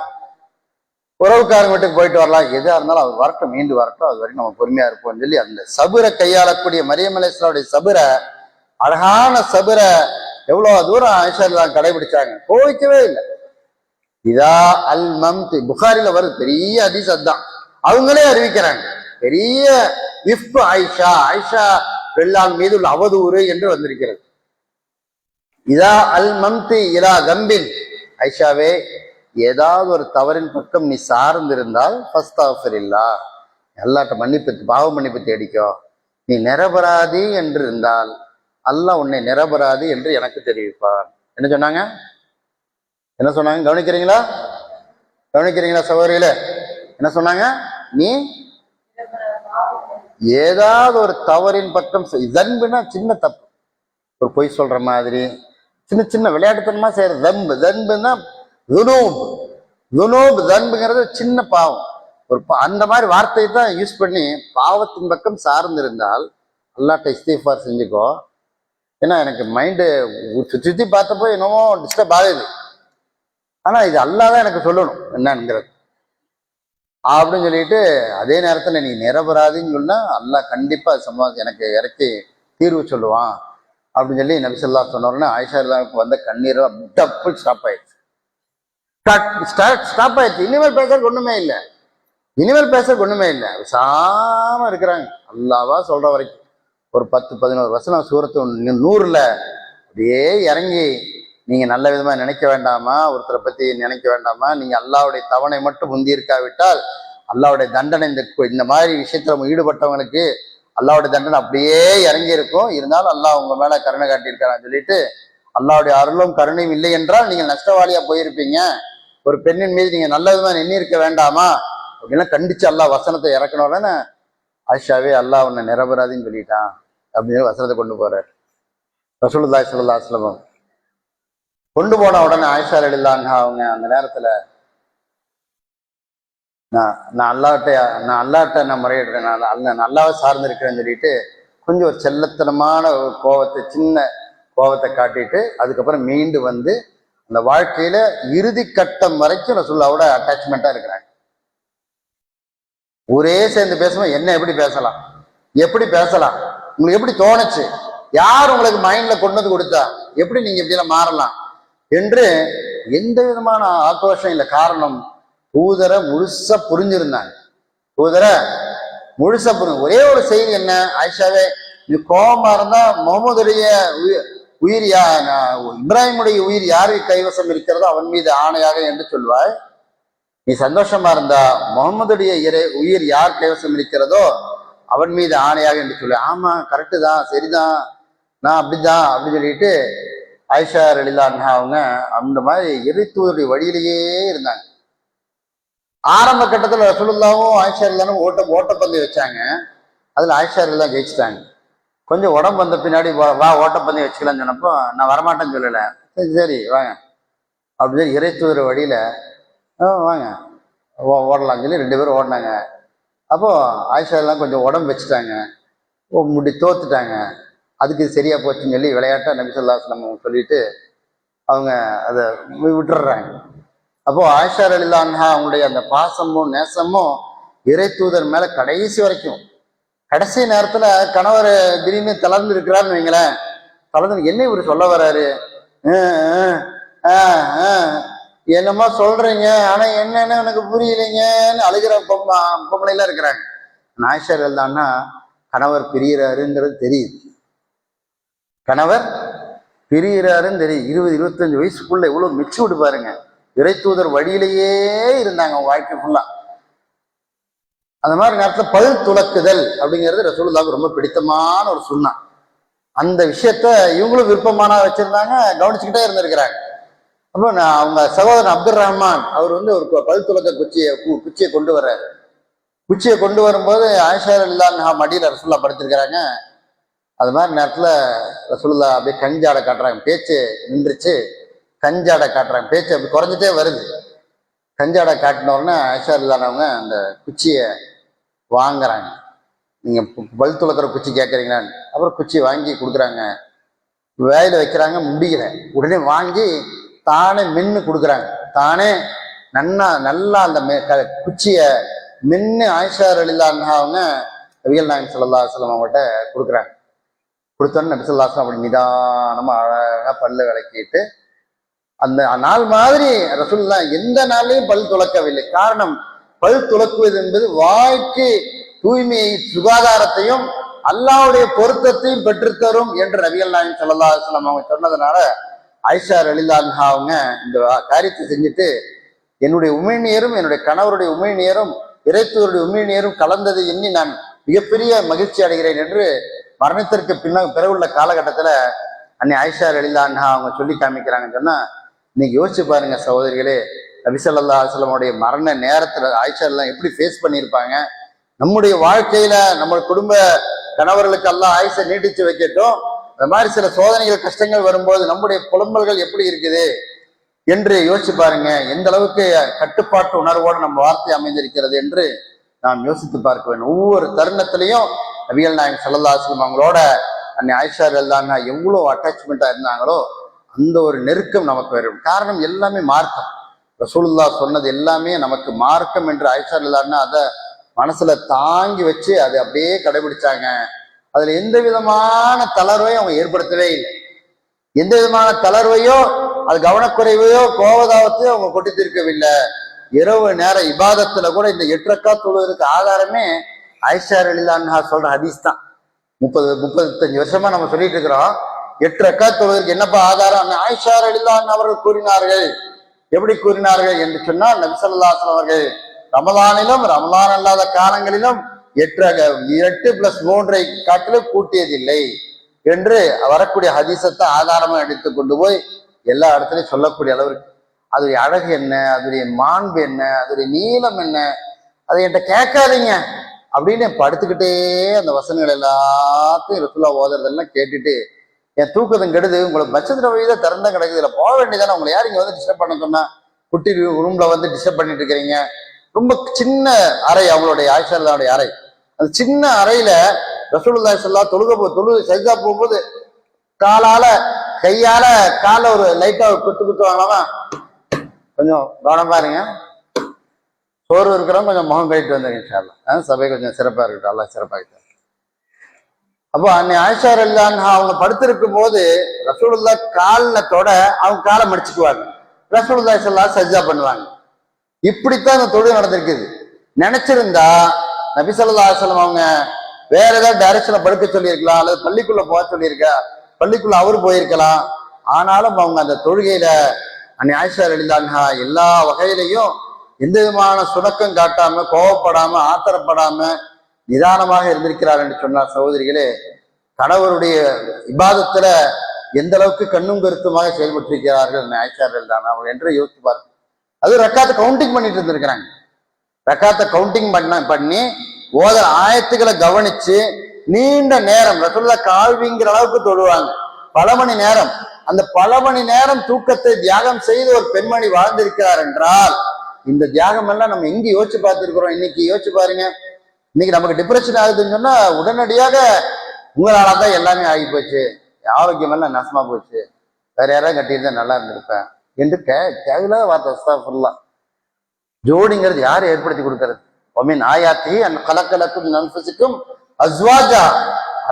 உறவுக்காரங்க வீட்டுக்கு போயிட்டு வரலாம், எதா இருந்தாலும் அவர் வரட்டும், மீண்டு வரட்டும், அது வரைக்கும் நம்ம பொறுமையா இருப்போம்னு சொல்லி அந்த சபுரை கையாளக்கூடிய மரியம் அலைஹிஸ்ஸலாமுடைய சபுரை, அழகான சபுரை எவ்வளவு தூரம் ஆயிஷா ரலியல்லாஹு கடைபிடிச்சாங்க, கோவிக்கவே இல்லை. இதா அல் மம்தி புகாரில வருது, பெரிய ஹதீஸ் அதான், அவங்களே அறிவிக்கிறாங்க. பெரிய இஃப் ஆயிஷா ரலியல்லாஹு மீது உள்ள அவதூறு என்று வந்திருக்கிறது. இதா அல் மம்தி இலா கம்பின், ஆயிஷாவே ஏதாவது ஒரு தவறின் பக்கம் நீ சார்ந்திருந்தால் ஃபஸ்தக்ஃபிரில்லாஹ், அல்லாஹ்ட்ட மன்னிப்பு, பாவ மன்னிப்பு தேடிக்கோ. நீ நிரபராதி என்று இருந்தால் அல்லாஹ் உன்னை நிரபராதி என்று எனக்கு தெரிவிப்பான். என்ன சொன்னாங்க, என்ன சொன்னாங்க, கவனிக்கிறீங்களா சகோதரிகளே? என்ன சொன்னாங்க, நீ ஏதாவது ஒரு தவறின் பக்கம், தன்புனா சின்ன தப்பு, ஒரு பொய் சொல்ற மாதிரி சின்ன சின்ன விளையாட்டுத்தனமா செய்யற தன்பு, தன்புன்னா தன்புங்கிறது சின்ன பாவம். ஒரு அந்த மாதிரி வார்த்தையை தான் யூஸ் பண்ணி பாவத்தின் பக்கம் சார்ந்திருந்தால் அல்லாஹ்ட்ட இஸ்திக்ஃபார் செஞ்சுக்கோ. ஏன்னா எனக்கு மைண்டு சுற்றி பார்த்தப்போ என்னவோ டிஸ்டர்ப் ஆகுது, ஆனா இது அல்லாஹ் தான் எனக்கு சொல்லணும் என்னங்கிறது அப்படின்னு சொல்லிட்டு, அதே நேரத்துல நீ நிரபராதின்னு சொன்னா அல்லாஹ் கண்டிப்பா எனக்கு இறக்கி தீர்வு சொல்லுவான் அப்படின்னு சொல்லி நபி ஸல்லல்லாஹு அலைஹி சொன்னோடனே ஆயிஷா ரலியல்லாஹு வந்த கண்ணீர் டப்பு ஸ்டாப் ஆயிடுச்சு. ஸ்டாப் ஆயிடுச்சு. இனிமேல் பேசுறதுக்கு ஒண்ணுமே இல்லை. இனிமேல் பேசுறதுக்கு ஒண்ணுமே இல்லை. விசாம இருக்கிறாங்க. அல்லாவா சொல்ற வரைக்கும் ஒரு 10-11 வசனம் சூரத்து 100ல அப்படியே இறங்கி, நீங்க நல்ல விதமா நினைக்க வேண்டாமா, ஒருத்தரை பத்தி நினைக்க வேண்டாமா, நீங்க அல்லாவுடைய தவணை மட்டும் முந்தி இருக்காவிட்டால் அல்லாவுடைய தண்டனை இந்த மாதிரி விஷயத்துல ஈடுபட்டவங்களுக்கு அல்லாவுடைய தண்டனை அப்படியே இறங்கி இருக்கும். இருந்தாலும் அல்லாஹ் உங்க மேல கருணை காட்டியிருக்கான்னு சொல்லிட்டு, அல்லாவுடைய அருளும் கருணையும் இல்லை என்றால் நீங்கள் நஷ்டவாளியா போயிருப்பீங்க. ஒரு பெண்ணின் மீது நீங்க நல்ல விதமா எண்ணி இருக்க வேண்டாமா அப்படின்னா கண்டிச்சு அல்லாஹ் வசனத்தை இறக்கணும்ல. ஆயிஷாவே அல்லாஹ் உன்னை நிரபராதின்னு சொல்லிட்டான் அப்படின்னு வசனத்தை கொண்டு போறாரு ரசூலுல்லாஹி ஸல்லல்லாஹு அலைஹி வஸல்லம். கொண்டு போன உடனே ஆயிஷா ரலியல்லாஹு அன்ஹா அவங்க அந்த நேரத்துல, நான் அல்லாஹ்ட்ட நான் முறையிடுறேன், நான் அல்லாஹ்வை சார்ந்து இருக்கிறேன்னு சொல்லிட்டு கொஞ்சம் ஒரு செல்லத்தனமான ஒரு கோபத்தை, சின்ன கோபத்தை காட்டிட்டு அதுக்கப்புறம் மீண்டு வந்து அந்த வாழ்க்கையில இறுதி கட்டம் வரைக்கும் ரசூலுல்லாவோட அட்டாச்மெண்டா இருக்கிறாங்க. ஊரே சேர்ந்து பேசும்போது என்ன எப்படி பேசலாம், உங்களுக்கு எப்படி தோணுச்சு, யார் உங்களுக்கு மைண்ட்ல கொண்டு வந்து கொடுத்தா, எப்படி நீங்க இப்படியெல்லாம் மாறலாம் என்று எந்த விதமான ஆக்ரோஷம் இல்லை. காரணம், தூதரை முழுசா புரிஞ்சிருந்தாங்க. ஒரே ஒரு செய்தி என்ன, ஆயிஷாவே நீ கோபமா இருந்தா முகமதுடைய உயிர் இப்ராஹிமுடைய உயிர் யாருக்கு கைவசம் இருக்கிறதோ அவன் மீது ஆணையாக என்று சொல்வாய். நீ சந்தோஷமா இருந்தா முகமதுடைய உயிர் யார் கைவசம் இருக்கிறதோ அவன் மீது ஆணையாக என்று சொல்லு. ஆமா கரெக்டு தான், சரிதான், நான் அப்படிதான் அப்படின்னு சொல்லிட்டு ஆயிஷா ரலியல்லாஹு அன்ஹா அவங்க அந்த மாதிரி இறைத்தூதருடைய வழியிலேயே இருந்தாங்க. ஆரம்ப கட்டத்துல ரசூலுல்லாஹும் ஆயிஷா ரலியல்லாஹு ஓட்டப்பந்தயம் வச்சாங்க. அதுல ஆயிஷா ரலியல்லாஹு ஜெயிச்சுட்டாங்க. கொஞ்சம் உடம்பு வந்த பின்னாடி வா ஓட்டப்பந்தயம் வச்சுக்கலாம்னு சொன்னப்போ நான் வரமாட்டேன்னு சொல்லல. சரி வாங்க அப்படின்னு சொல்லி இறைத்தூதர் வழியில வாங்க ஓடலாம்னு சொல்லி 2 பேரும் ஓடினாங்க. அப்போ ஆயிஷா எல்லாம் கொஞ்சம் உடம்பு வச்சுட்டாங்க, முடி தோத்துட்டாங்க. அதுக்கு சரியா போச்சுன்னு சொல்லி விளையாட்டா நபி ஸல்லல்லாஹு அலைஹி வஸல்லம் சொல்லிட்டு அவங்க அதை விட்டுடுறாங்க. அப்போ ஆயிஷா ரலியல்லாஹு அன்ஹா அவங்களுடைய அந்த பாசமும் நேசமும் இறை தூதர் மேல கடைசி வரைக்கும். கடைசி நேரத்துல கணவர் திடீர்னு தளர்ந்து இருக்கிறாருன்னு வைங்களேன், தளர்ந்து என்ன இவர் சொல்ல வர்றாரு, என்னமா சொல்றீங்க, ஆனா என்னன்னு எனக்கு புரியலைங்கன்னு அழுகிற பொம்பளைலாம் இருக்கிறாங்க. ஆயிஷா ரலியல்லாஹு கணவர் பிரியறாருங்கிறது தெரியுது, கணவர் பிரியறாருன்னு தெரியும். 20-25 வயசுக்குள்ள எவ்வளவு மெச்சூர்டு பாருங்க. இறை தூதர் வழியிலேயே இருந்தாங்க வாழ்க்கை ஃபுல்லா. அந்த மாதிரி நேரத்துல பல் துலக்குதல் அப்படிங்கிறது ரசூலுல்லாஹ்வுக்கு ரொம்ப பிடித்தமான ஒரு சுன்னா. அந்த விஷயத்த இவங்களும் விருப்பமான வச்சிருந்தாங்க, கவனிச்சுக்கிட்டே இருந்திருக்கிறாங்க. அப்போ அவங்க சகோதரன் அப்துல் ரஹ்மான் அவர் வந்து ஒரு பல் துலக்க குச்சியை கொண்டு வர்றாரு. குச்சியை கொண்டு வரும்போது ஆயிஷா ரலியல்லாஹு அன்ஹா மடியில ரசூலுல்லாஹ் படுத்திருக்கிறாங்க. அது மாதிரி நேரத்துல ரசூலுல்லாஹ் அப்படியே கஞ்சாடை காட்டுறாங்க, பேச்சு நின்றுச்சு, கஞ்சாடை காட்டுறாங்க, பேச்சு அப்படி குறைஞ்சிட்டே வருது. கஞ்சாடை காட்டின உடனே ஆயிஷா ரலியல்லாஹு அன்ஹா அந்த குச்சியை வாங்குறாங்க. நீங்க பல் துலக்கிற குச்சி கேட்குறீங்களான்னு. அப்புறம் குச்சி வாங்கி கொடுக்குறாங்க, வேலையில வைக்கிறாங்க, முடியல. உடனே வாங்கி தானே மென்னு கொடுக்குறாங்க. தானே நல்லா அந்த குச்சியை மென்னு ஆயிஷா ரலியல்லாஹு அன்ஹா அவங்க நபிகள் நாயகம் ஸல்லல்லாஹு அலைஹி வஸல்லம் அவங்கள்ட்ட கொடுக்குறாங்க. கொடுத்தோன்னு நபி ஸல்லல்லாஹு அலைஹி வஸல்லம் அப்படி நிதானமா அழகா பல்லு விளக்கிட்டு, அந்த நாள் மாதிரி ரசூலுல்லாஹ் எந்த நாளையும் பல் துலக்கவில்லை. காரணம், பல் துலக்குவது என்பது வாய்க்கு தூய்மையை, சுகாதாரத்தையும் அல்லாஹ்வுடைய பொருத்தத்தையும் பெற்றுத்தரும் என்று நபிகள் நாயகம் ஸல்லல்லாஹு அலைஹி வஸல்லம் அவங்க சொன்னதுனால ஆயிஷா ரலியல்லாஹு அன்ஹா அவங்க இந்த காரியத்தை செஞ்சுட்டு, என்னுடைய உமிழ்நீரும் என்னுடைய கணவருடைய உமிழ்நீரும் இறைத்தூருடைய உமிழ்நீரும் கலந்ததை எண்ணி நான் மிகப்பெரிய மகிழ்ச்சி அடைகிறேன் என்று மரணத்திற்கு பிறகுள்ள காலகட்டத்துல அன்னை ஆயிஷா ரலியல்லாஹு அன்ஹா அவங்க சொல்லி காமிக்கிறாங்கன்னு சொன்னா, இன்னைக்கு யோசிச்சு பாருங்க சகோதரிகளே, நபி ஸல்லல்லாஹு அலைஹி வஸல்லமுடைய மரண நேரத்துல ஆயிஷா எல்லாம் எப்படி ஃபேஸ் பண்ணியிருப்பாங்க. நம்முடைய வாழ்க்கையில நம்ம குடும்ப கணவர்களுக்கு அல்லாஹ் ஆயுசை நீட்டிச்சு வைக்கட்டும், அந்த மாதிரி சில சோதனைகள் கஷ்டங்கள் வரும்போது நம்முடைய புலம்பல்கள் எப்படி இருக்குது என்று யோசிச்சு பாருங்க. எந்த அளவுக்கு கட்டுப்பாட்டு உணர்வோடு நம்ம வார்த்தை அமைந்திருக்கிறது என்று நாம் யோசித்து பார்க்க வேண்டும். ஒவ்வொரு தருணத்திலையும் நபிகள் நாயகம் ஸல்லல்லாஹு அலைஹி வஸல்லம் அவங்களோட அன்னை ஆயிஷா ரலியல்லாஹு அன்ஹா எவ்வளவு அட்டாச்மெண்டா இருந்தாங்களோ அந்த ஒரு நெருக்கம் நமக்கு வரும். காரணம் எல்லாமே மார்க்கம். ரசூலுல்லாஹ் சொன்னது எல்லாமே நமக்கு மார்க்கம் என்று ஆயிஷா ரலியல்லாஹு அதை மனசுல தாங்கி வச்சு அதை அப்படியே கடைபிடிச்சாங்க. அதுல எந்த விதமான தளர்வையும் அவங்க ஏற்படுத்தவே இல்லை. எந்த விதமான தளர்வையோ அது கவனக்குறைவையோ கோபதாபத்தையோ அவங்க கொட்டி தீர்க்கவில்லை. இரவு நேர இபாதத்துல கூட இந்த 8 ரக்காத் தொழுவதற்கு ஆதாரமே ஆயிஷா ரலியல்லாஹு அன்ஹா சொல்ற ஹதீஸ் தான். 35 வருஷமா நம்ம சொல்லிட்டு இருக்கிறோம். 8 ரக்காத் தொழுவதற்கு என்னப்பா ஆதாரம்? ஆயிஷா ரலியல்லாஹு அன்ஹா அவர்கள் கூறினார்கள். எப்படி கூறினார்கள் என்று சொன்னால், நபி ஸல்லல்லாஹு அலைஹி வஸல்லம் அவர்கள் ரமலானிலும் ரமலான் அல்லாத காலங்களிலும் 8+3 காட்டிலும் கூட்டியதில்லை என்று வரக்கூடிய ஹதீஸத்தை ஆதாரமா எடுத்து கொண்டு போய் எல்லா இடத்துலையும் சொல்லக்கூடிய அளவிற்கு அதோடைய அழகு என்ன, அதோடைய மாண்பு என்ன, அதோடைய நீளம் என்ன, அதை என்கிட்ட கேட்காதீங்க அப்படின்னு படுத்துக்கிட்டே அந்த வசனங்கள் எல்லாத்தையும் ரசூலுல்லாஹ் ஓதுறதெல்லாம் கேட்டுட்டு, என் தூக்கத்தும் கெடுது, உங்களுக்கு பட்சத்துல வழிதான் திறந்தா கிடக்குது, இல்லை போக வேண்டியதானே, உங்களை யார் இங்க வந்து டிஸ்டர்ப் பண்ண சொன்னா, குட்டி ரூம்ல வந்து டிஸ்டர்ப் பண்ணிட்டு இருக்கிறீங்க. ரொம்ப சின்ன அறை அவங்களுடைய ஆயிஷா ரலியல்லாஹு அறை. அந்த சின்ன அறையில ரசூலுல்லாஹி ஸல்லல்லாஹு தொழுகை சஜ்தா போகும்போது காலால கையால கால ஒரு லைட்டா குத்து வாங்கலாமா, கொஞ்சம் கவனமா இருங்க, சோறு இருக்கிறவங்க கொஞ்சம் முகம் கழிட்டு வந்துருங்க இன்ஷா அல்லாஹ், சபை கொஞ்சம் சிறப்பா இருக்கட்டும், அல்லாஹ் சிறப்பாகிட்டார். அப்போ அன்னை ஆயிஷா ரலியல்லாஹு அன்ஹா அவங்க படுத்திருக்கும் போது ரசூலுல்லாஹ் கால்ல தொட அவங்க காலை மடிச்சுக்குவாங்க, ரசூலுல்லாஹி ஸல்லல்லாஹு அலைஹி சஜ்தா பண்ணுவாங்க. இப்படித்தான் அந்த தொழுகை நடந்திருக்குது. நினைச்சிருந்தா நபி ஸல்லல்லாஹு அலைஹி வஸல்லம் அவங்க வேற ஏதாவது டைரக்ஷன்ல படுக்க சொல்லியிருக்கலாம், அல்லது பள்ளிக்குள்ள போக சொல்லியிருக்கா, பள்ளிக்குள்ள அவரு போயிருக்கலாம். ஆனாலும் அவங்க அந்த தொழுகையில அன்னை ஆயிஷா ரலியல்லாஹு அன்ஹா எல்லா வகையிலையும் எந்த விதமான சுணக்கம் காட்டாம, கோவப்படாம, ஆத்திரப்படாம நிதானமாக இருந்திருக்கிறார் என்று சொன்னார். சகோதரிகளே, கணவருடைய இபாதத்துல எந்த அளவுக்கு கண்ணும் கருத்துமாக செயல்பட்டிருக்கிறார்கள் ஆயிஷா ரலியல்லாஹு அன்ஹா அவங்க என்று யோசித்து பார்க்க. அது ரக்காத்தை கவுண்டிங் பண்ணிட்டு இருந்திருக்கிறாங்க. ரக்காத்தை கவுண்டிங் பண்ணி ஓத ஆயத்துக்களை கவனிச்சு நீண்ட நேரம் ரசூலுல்லாஹ் கால்விங்கிற அளவுக்கு தொழுவாங்க. பல மணி நேரம். அந்த பல மணி நேரம் தூக்கத்தை தியாகம் செய்து ஒரு பெண்மணி வாழ்ந்திருக்கிறார் என்றால், இந்த தியாகம் எல்லாம் நம்ம எங்க யோசிச்சு பார்த்திருக்கிறோம்? இன்னைக்கு யோசிச்சு பாருங்க. இன்னைக்கு நமக்கு டிப்ரெஷன் ஆகுதுன்னு சொன்னா உடனடியாக உங்களால தான் எல்லாமே ஆகி போச்சு, ஆரோக்கியம் எல்லாம் நாசமா போச்சு, வேற யாராவது கட்டியிருந்தா நல்லா இருந்திருப்பேன் என்று கேவல வார்த்தை அஸ்தக்ஃபிருல்லாஹ். ஜோடிங்கிறது யார் ஏற்படுத்தி கொடுக்கறது? ஒமின் ஆயாத்தி அன் கலக்கலக்கும் நன்ஃபுசிக்கும் அஸ்வாஜா.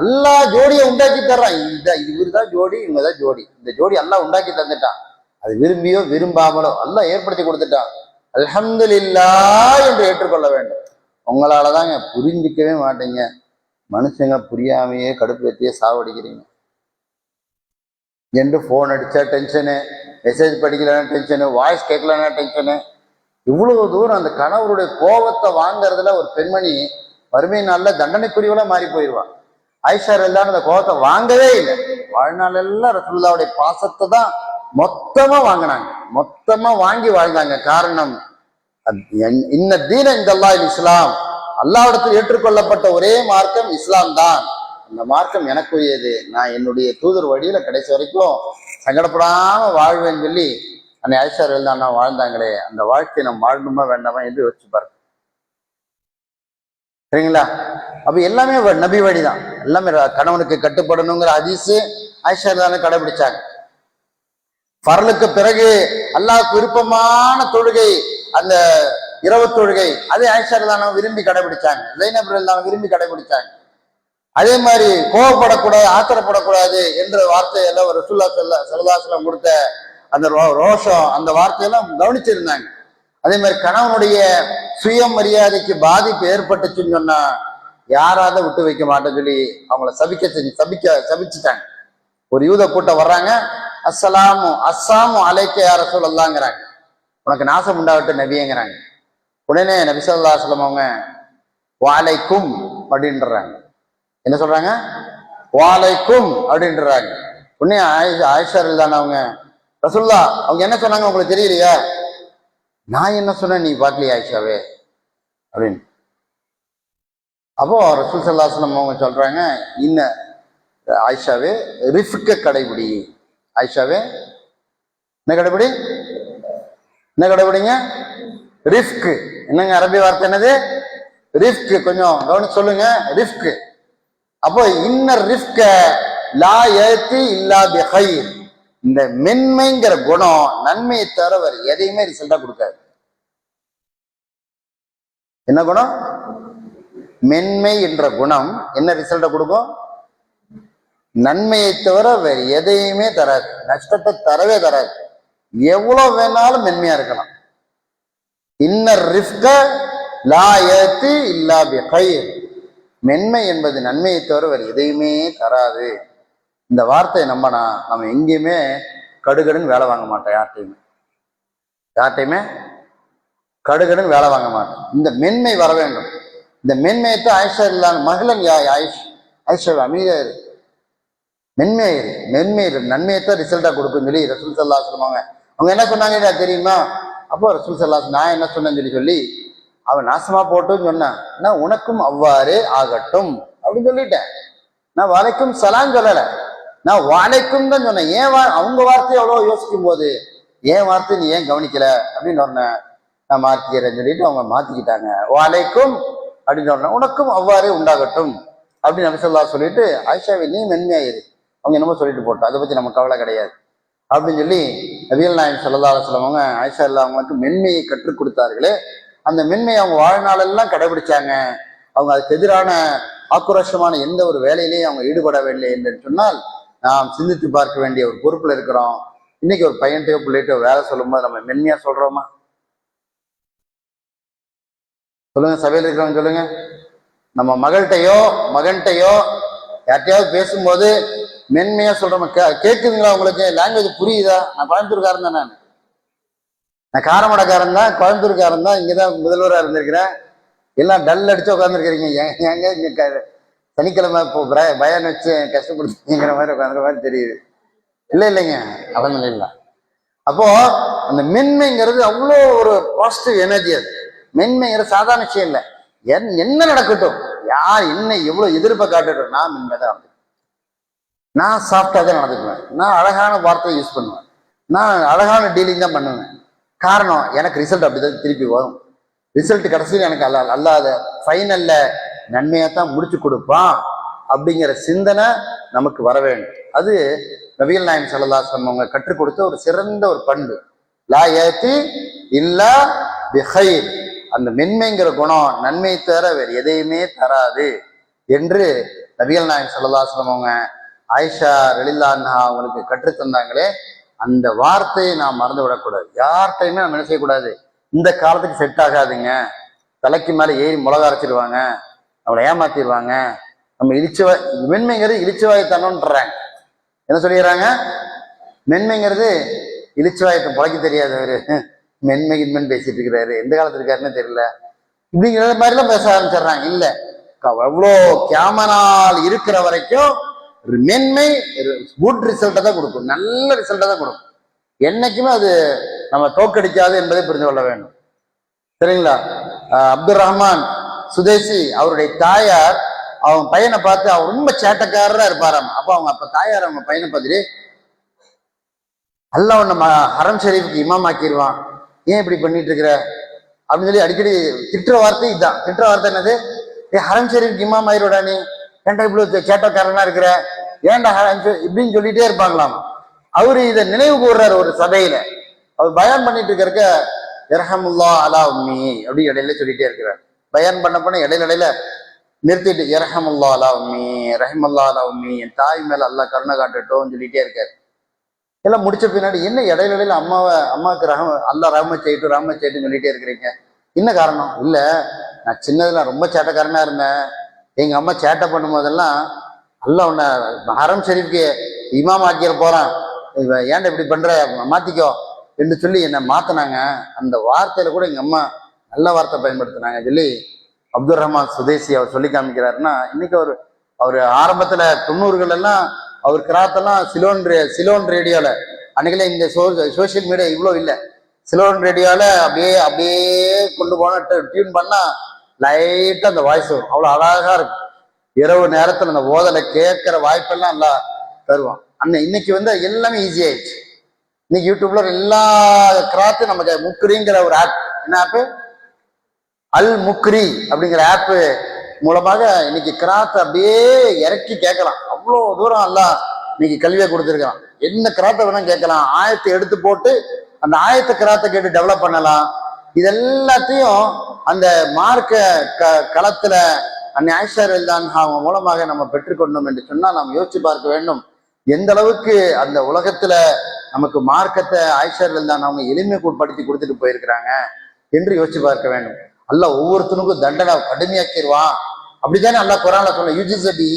அல்லாஹ் ஜோடியை உண்டாக்கி தர்றான். இவருதான் ஜோடி, இவங்கதான் ஜோடி. இந்த ஜோடி அல்லாஹ் உண்டாக்கி தந்துட்டான். அது விரும்பியோ விரும்பாமலோ அல்லாஹ் ஏற்படுத்தி கொடுத்துட்டான். அல்ஹம்துலில்லாஹ் என்று ஏற்றுக்கொள்ள வேண்டும். உங்களாலதாங்க புரிஞ்சிக்கவே மாட்டீங்க. மனுஷங்க புரியாமையே கடுப்பேற்றியே சாவடிக்கிறீங்க என்று போன் அடிச்சா டென்ஷனு, மெசேஜ் படிக்கலன்னா டென்ஷனு, வாய்ஸ் கேட்கலன்னா டென்ஷனு. இவ்வளவு தூரம் அந்த கணவருடைய கோபத்தை வாங்கறதுல ஒரு பெண்மணி வறுமை நாள்ல தண்டனைக்குரியவளா மாறி போயிடுவான். ஆயிஷா ரலியல்லாஹு அந்த கோபத்தை வாங்கவே இல்லை. வாழ்நாள் எல்லாம் ரசூலுல்லாஹ்வுடைய பாசத்தை தான் மொத்தமா வாங்கினாங்க, மொத்தமா வாங்கி வாழ்ந்தாங்க. காரணம், இன்ன தீன இந்தல்லாஹில் இஸ்லாம், அல்லாஹ்விடத்தில் ஏற்றுக்கொள்ளப்பட்ட ஒரே மார்க்கம் இஸ்லாம் தான். அந்த மார்க்கம் எனக்குரியது, நான் என்னுடைய தூதர் வழியில கடைசி வரைக்கும் சங்கடப்படாம வாழ்வேன்னு சொல்லி அன்னை ஆயிஷா ரலியல்லாஹு அன்ஹா வாழ்ந்தாங்களே, அந்த வாழ்க்கையை நம்ம வாழணுமா வேண்டாமா என்று யோசிச்சு பாருங்க. சரிங்களா? அப்ப எல்லாமே நபி வழிதான். எல்லாமே கணவனுக்கு கட்டுப்படணுங்கிற ஹதீஸ் ஆயிஷா ரலியல்லாஹு அன்ஹா கடைபிடிச்சாங்க. ஃபர்லுக்கு பிறகு அல்லாஹ்வுக்கு விருப்பமான தொழுகை அந்த இரவு தொழுகை, அதே ஆயிஷா ரலியல்லாஹு அன்ஹா விரும்பி கடைபிடிச்சாங்க. ஸைனப் ரலியல்லாஹு அன்ஹா விரும்பி கடைபிடிச்சாங்க. அதே மாதிரி கோவப்படக்கூடாது, ஆத்திரப்படக்கூடாது என்ற வார்த்தையெல்லாம் ரசூலுல்லாஹ் ஸல்லல்லாஹு அலைஹி வஸல்லம் கொடுத்த அந்த ரோஷம், அந்த வார்த்தையெல்லாம் கவனிச்சிருந்தாங்க. அதே மாதிரி கணவனுடைய சுயமரியாதைக்கு பாதிப்பு ஏற்பட்டுச்சுன்னு சொன்னா யாராவது விட்டு வைக்க மாட்டேன்னு சொல்லி அவங்கள சபிச்சுட்டாங்க. ஒரு யூத கூட்டம் வர்றாங்க, அஸ்ஸாமு அலைக்க யா ரசூலல்லாஹ்ங்கறாங்க, உனக்கு நாசம் உண்டாகட்டும் நபிங்கிறாங்க. உடனே நபி ஸல்லல்லாஹு அலைஹி வஸல்லம் அவங்க வலைக்கும் அப்படின்றாங்க. என்ன சொல்றாங்க? வலைக்கும் அப்படின்றாங்க. உடனே ஆயிஷா ரலியல்லாஹு அவங்க ரசூலுல்லாஹ் அவங்க என்ன சொன்னாங்க உங்களுக்கு தெரியலையா? நான் என்ன சொன்னேன் நீ பார்க்கலையா ஆயிஷாவே அப்படின்னு. அப்போ ரசூல் ஸல்லல்லாஹு அலைஹி வஸல்லம் அவங்க சொல்றாங்க, இன்ன ஆயிஷாவே ரிஃப்க கடைபிடி. ஆயிஷாவே என்ன கடைபிடி? என்ன கடைபிடிங்க? ரிஃப்கு. என்னங்க அரபி வார்த்தை என்னது? ரிஃப்கு. கொஞ்சம் கவனிச்சு சொல்லுங்க. ரிஃப்கு. அப்போ இன்ன ரிஃப்க லா யதி இல்லா பிகைர். இந்த மென்மைங்கிற குணம் நன்மையை தவிர வேற எதையுமே ரிசல்ட்டா கொடுக்காது. என்ன குணம்? மென்மை என்ற குணம் என்ன ரிசல்ட்டை கொடுக்கும்? நன்மையை தவிர வேற எதையுமே தராது, நஷ்டத்தை தரவே தராது. எவ்வளவு வேணாலும் மென்மையா இருக்கலாம். இன்னர் ரிஃப்க லா யதி இல்லா பிகைர். மென்மை என்பது நன்மையை தவிர வேற எதையுமே தராது. இந்த வார்த்தையை நம்பினா நம்ம எங்கேயுமே கடுகடுன்னு வேலை வாங்க மாட்டோம். யார்கிட்டையுமே கடுகடுன்னு வேலை வாங்க மாட்டோம். இந்த மென்மை வர வேண்டும். இந்த மென்மையத்தை ஆயிஷா இல்லாத மகளன் ஆயிஷா அமைதியா இரு, மென்மையா இரு, மென்மை நன்மையத்தான் ரிசல்ட்டா கொடுக்கும் சொல்லி ரசூல் ஸல்லல்லாஹு அலைஹி வஸல்லம் அவங்க என்ன சொன்னாங்க தெரியுமா? அப்போ ரசூல் ஸல்லல்லாஹு நான் என்ன சொன்னேன்னு சொல்லி அவன் நாசமா போட்டுன்னு சொன்னான். நான் உனக்கும் அவ்வாறு ஆகட்டும் அப்படின்னு சொல்லிட்டேன். நான் வலைக்கும் சலாம் சொல்லலை, நான் வாழைக்கும் தான் சொன்னேன். ஏன் அவங்க வார்த்தையை எவ்வளோ யோசிக்கும் போது ஏன் வார்த்தை நீ ஏன் கவனிக்கல அப்படின்னு சொன்னேன். நான் மாத்திக்கிறேன்னு சொல்லிட்டு அவங்க மாத்திக்கிட்டாங்க. வாழைக்கும் அப்படின்னு சொன்னேன், உனக்கும் அவ்வாறே உண்டாகட்டும் அப்படின்னு நபி ஸல்லல்லாஹு அலைஹி சொல்லிட்டு ஆயிஷாவை நீ மென்மையாயிரு, அவங்க என்னமோ சொல்லிட்டு போட்டோம், அதை பத்தி நம்ம கவலை கிடையாது அப்படின்னு சொல்லி நபிகள் நாயகம் ஸல்லல்லாஹு அலைஹி வஸல்லம் அவங்க ஆயிஷா இல்ல அவங்களுக்கு மென்மையை கற்றுக் கொடுத்தார்களே, அந்த மென்மையை அவங்க வாழ்நாளெல்லாம் கடைபிடிச்சாங்க. அவங்க அதுக்கு எதிரான ஆக்ரோஷமான எந்த ஒரு வேலையிலையும் அவங்க ஈடுபடவில்லை என்று சொன்னால் நாம் சிந்தித்து பார்க்க வேண்டிய ஒரு பொறுப்புல இருக்கிறோம். இன்னைக்கு ஒரு பையன்ட்டையோ பிள்ளைகிட்டோ வேலை சொல்லும்போது நம்ம மென்மையா சொல்றோமா? சொல்லுங்க, சபையில் இருக்கிறவங்க சொல்லுங்க. நம்ம மகன்கிட்டையோ யார்ட்டையாவது பேசும்போது மென்மையா சொல்றோமா? கேட்குதுங்களா? உங்களுக்கு லாங்குவேஜ் புரியுதா? நான் கோயம்புத்தூர்காரன் தான், நான் காரமடைக்காரன் தான், கோயம்புத்தூர்காரன் தான், இங்கதான் முதல்வராக இருந்திருக்கிறேன். எல்லாம் டல் அடிச்சு உட்காந்துருக்கிறீங்க. எங்க இங்க சனிக்கிழமை இப்போ பயான் வச்சு கஷ்டப்படுத்துங்கிற மாதிரி உட்காந்துற மாதிரி தெரியுது. இல்லைங்க, அவங்க இல்லை. அப்போ அந்த மென்மைங்கிறது அவ்வளோ ஒரு பாசிட்டிவ் எனர்ஜி. அது மென்மைங்கிறது சாதாரண விஷயம் இல்லை. என்ன நடக்கட்டும், யார் என்ன எவ்வளவு எதிர்ப்பை காட்டட்டும், நான் மென்மைதான் நடந்துக்குவேன், நான் சாஃப்டா தான் நடந்துக்குவேன், நான் அழகான வார்த்தையை யூஸ் பண்ணுவேன், நான் அழகான டீலிங் தான் பண்ணுவேன். காரணம், எனக்கு ரிசல்ட் அப்படிதான் திருப்பி வரும். ரிசல்ட் கடைசியில் எனக்கு அல்லாத ஃபைனல்ல நன்மையத்தான் முடிச்சு கொடுப்பான் அப்படிங்கிற சிந்தனை நமக்கு வர வேண்டும். அது நபிகள் நாயகம் ஸல்லல்லாஹு அலைஹி வஸல்லம் அவங்க கற்றுக் கொடுத்த ஒரு சிறந்த ஒரு பண்பு. லா யதி இல்லா பிகைர். அந்த மென்மைங்கிற குணம் நன்மை தவிர வேறு எதையுமே தராது என்று நபிகள் நாயகம் ஸல்லல்லாஹு அலைஹி வஸல்லம் அவங்க ஆயிஷா ரலியல்லாஹு அன்ஹா அவங்களுக்கு கற்றுத்தந்தாங்களே, அந்த வார்த்தையை நாம் மறந்து விடக்கூடாது. யார்கிட்டையுமே நம்ம என்ன செய்யக்கூடாது, இந்த காலத்துக்கு செட் ஆகாதுங்க, தலைக்கு மேலே ஏறி மிளகா அரைச்சிடுவாங்க, அவளை ஏமாத்திடுவாங்க, நம்ம மென்மைங்கிறது இழிச்சுவாயத்தனம்ன்றாங்க. என்ன சொல்லிடுறாங்க? மென்மைங்கிறது இழிச்சுவாயத்தை பழக்க தெரியாதவரு, மென்மைன்னு பேசிட்டு இருக்கிறாரு, எந்த காலத்துல இருக்காருன்னு தெரியல, இப்படிங்கிற மாதிரிலாம் பேச ஆரம்பிச்சிடுறாங்க. இல்ல, எவ்வளோ கேமனால் இருக்கிற வரைக்கும் மென்மை குட் ரிசல்ட்டை தான் கொடுக்கும், நல்ல ரிசல்ட்டை தான் கொடுக்கும். என்னைக்குமே அது நம்ம தோக்கடிக்காது என்பதை புரிந்து கொள்ள வேண்டும். சரிங்களா? அப்துல் ரஹ்மான் சுதேசி அவருடைய தாயார் அவங்க பையனை பார்த்து அவர் ரொம்ப சேட்டக்காரரா இருப்பாராம். அப்ப தாயார் அவங்க பையனை பார்த்துட்டு, அல்லாஹ் உன்னை ஹரம் ஷரீஃபுக்கு இமாம் ஆக்கிடுவான், ஏன் இப்படி பண்ணிட்டு இருக்கிற அப்படின்னு சொல்லி அடிக்கடி திட்டுற வார்த்தை இதுதான். திட்டுற வார்த்தை என்னது? ஹரம் ஷரீஃபுக்கு இமாம் ஆயிரோடா, நீ ஏன்டா இவ்வளவு சேட்டக்காரனா இருக்கிற, ஏன்டா இப்படின்னு சொல்லிட்டே இருப்பாங்களாம். அவரு இதை நினைவு கூறுறாரு ஒரு சபையில. அவர் பயான் பண்ணிட்டு இருக்கிறக்க இரஹமுல்லா அலா உம்மி அப்படி இடையில சொல்லிட்டே இருக்கிறார். பயான் பண்ண இடையில நிறுத்திட்டு இரஹமுல்லா அலா உம்மி, ரஹிமல்லா அலா உம்மி, என் தாய் மேல அல்லா கருணை காட்டட்டும் சொல்லிட்டே இருக்காரு. எல்லாம் முடிச்ச பின்னாடி என்ன இடையில அம்மாவுக்கு அல்லா ரஹமத் செய்யட்டும் சொல்லிட்டே இருக்கிறீங்க, என்ன காரணம்? இல்ல, நான் சின்னதுல ரொம்ப சேட்டைக்காரனா இருந்தேன், எங்க அம்மா சேட்டை பண்ணும் போதெல்லாம் அல்லா உன்னை ஹரம் ஷரீஃப்க்கு இமாம் ஆக்கிற போறான், ஏன்டா இப்படி பண்ற, மாத்திக்கோ என்று சொல்லி என்னை மாத்தினாங்க. அந்த வார்த்தையில கூட எங்க அம்மா நல்ல வார்த்தை பயன்படுத்தினாங்க சொல்லி அப்துல் ரஹ்மான் சுதேசி அவர் சொல்லி காமிக்கிறாருன்னா, இன்னைக்கு அவர் ஆரம்பத்துல 90கள் எல்லாம் அவர் கிராத்தெல்லாம் சிலோன் ரேடியோல, அன்னைக்கெல்லாம் இந்த சோசியல் மீடியா இவ்வளோ இல்லை, சிலோன் ரேடியோல அப்படியே கொண்டு போனா டியூன் பண்ணா லைட்டா அந்த வாய்ஸ் வரும், அவ்வளோ அழகா இருக்கும். இரவு நேரத்துல அந்த ஓதலை கேட்கிற வாய்ப்பெல்லாம் நல்லா தருவான். இன்னைக்கு எல்லாமே ஈஸி ஆயிடுச்சு. இன்னைக்கு யூடியூப்ல எல்லா கிராத்தும் நமக்கு முக்ரிங்கிற ஒரு ஆப், என்ன ஆப்பு? அல் முக்ரி அப்படிங்கிற ஆப்பு மூலமாக இன்னைக்கு கிராத் அப்படியே இறக்கி கேட்கலாம். அவ்வளோ தூரம் எல்லாம் இன்னைக்கு கல்வியை கொடுத்துருக்கான். என்ன கிராத்தை வேணா கேட்கலாம், ஆயத்தை எடுத்து போட்டு அந்த ஆயத்த கிராத்தை கேட்டு டெவலப் பண்ணலாம். இது எல்லாத்தையும் அந்த மார்க்க களத்துல அன்னை ஆயிஷா ரலியல்லாஹு அவங்க மூலமாக நம்ம பெற்றுக்கொண்டோம் என்று சொன்னால் நாம் யோசிச்சு பார்க்க வேண்டும். எந்த அளவுக்கு அந்த உலகத்துல நமக்கு மார்க்கத்தை ஆயிஷா ரலியல்லாஹு அவங்க எளிமைக்கு உட்படுத்தி கொடுத்துட்டு போயிருக்கிறாங்க என்று யோசிச்சு பார்க்க வேண்டும். அல்லாஹ் ஒவ்வொருத்தனுக்கும் தண்டனை கடுமையாக்கிடுவான். அப்படித்தானே அல்லாஹ் குர்ஆன்ல சொன்ன யுஜிஸபி,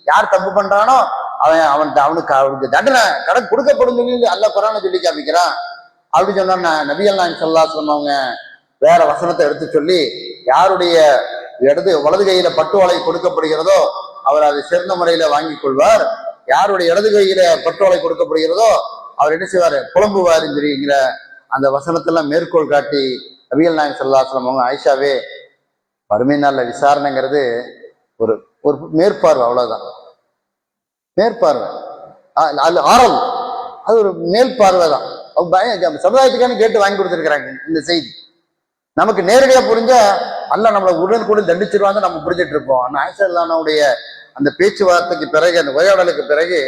யார் தப்பு பண்றானோ அவனுக்கு தண்டனை கடன் கொடுக்கப்படும் சொல்லி அல்லாஹ் குர்ஆன்ல சொல்லி காமிக்கிறான். அப்படி சொன்னா நபிகள் நாயகம் ஸல்லல்லாஹு அலைஹி வஸல்லம் அவங்க வேற வசனத்தை எடுத்து சொல்லி, யாருடைய வலது கையில பட்டுவாளை கொடுக்கப்படுகிறதோ அவர் அதை சிறந்த முறையில வாங்கி கொள்வார், யாருடைய இடது கையில பட்டுவாளை கொடுக்கப்படுகிறதோ அவர் என்ன செய்வார், புலம்புவார் என்கிற அந்த வசனத்தெல்லாம் மேற்கோள் காட்டி நபிகள் நாயகம் ஸல்லல்லாஹு அலைஹி வஸல்லம் அவங்க ஆயிஷாவே வறுமை நாள்ல விசாரணைங்கிறது ஒரு ஒரு மேற்பார்வை, அவ்வளவுதான் மேற்பார்வை. ஆரல் அது ஒரு மேல் பார்வை தான். சமுதாயத்துக்கான கேட்டு வாங்கி கொடுத்துருக்கிறாங்க. இந்த செய்தி நமக்கு நேரடியா புரிஞ்சா அல்லாஹ் நம்மளை உடனுக்குடன் தண்டிச்சிருவாங்க நம்ம புரிஞ்சிட்டு இருப்போம். ஆனா ஆயிஷா ரலியல்லாஹு அந்த பேச்சுவார்த்தைக்கு பிறகு, அந்த உரையாடலுக்கு பிறகு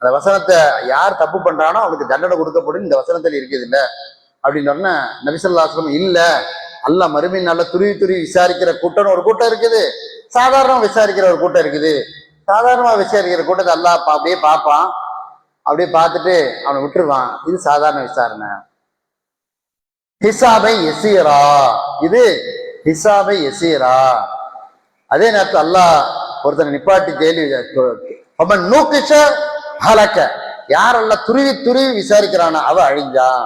அந்த வசனத்தை யார் தப்பு பண்றானோ அவனுக்கு தண்டனை கொடுக்கப்படும் இந்த வசனத்தில் இருக்குது இல்ல அப்படின்னு நபி ஸல்லல்லாஹு அலைஹி வஸல்லம் இல்ல, அல்லாஹ் மறுமை நாள்ல துருவி துருவி விசாரிக்கிற கூட்டம் ஒரு கூட்டம் இருக்குது, சாதாரணமா விசாரிக்கிற ஒரு கூட்டம் இருக்குது. சாதாரணமா விசாரிக்கிற கூட்டத்தை அல்லாஹ் அப்படியே பார்ப்பான், அப்படியே பார்த்துட்டு அவனை விட்டுருவான். இது சாதாரண விசாரணை. ஹிசாபை எசீரா, இது ஹிசாபை எசீரா. அதே நேரத்தில் அல்லாஹ் ஒருத்தனை நிப்பாட்டி கேள்வி அவன் நூக்கிஷ ஹலக்க, யாரெல்லாம் துருவி துருவி விசாரிக்கிறானா அவ அழிஞ்சான்.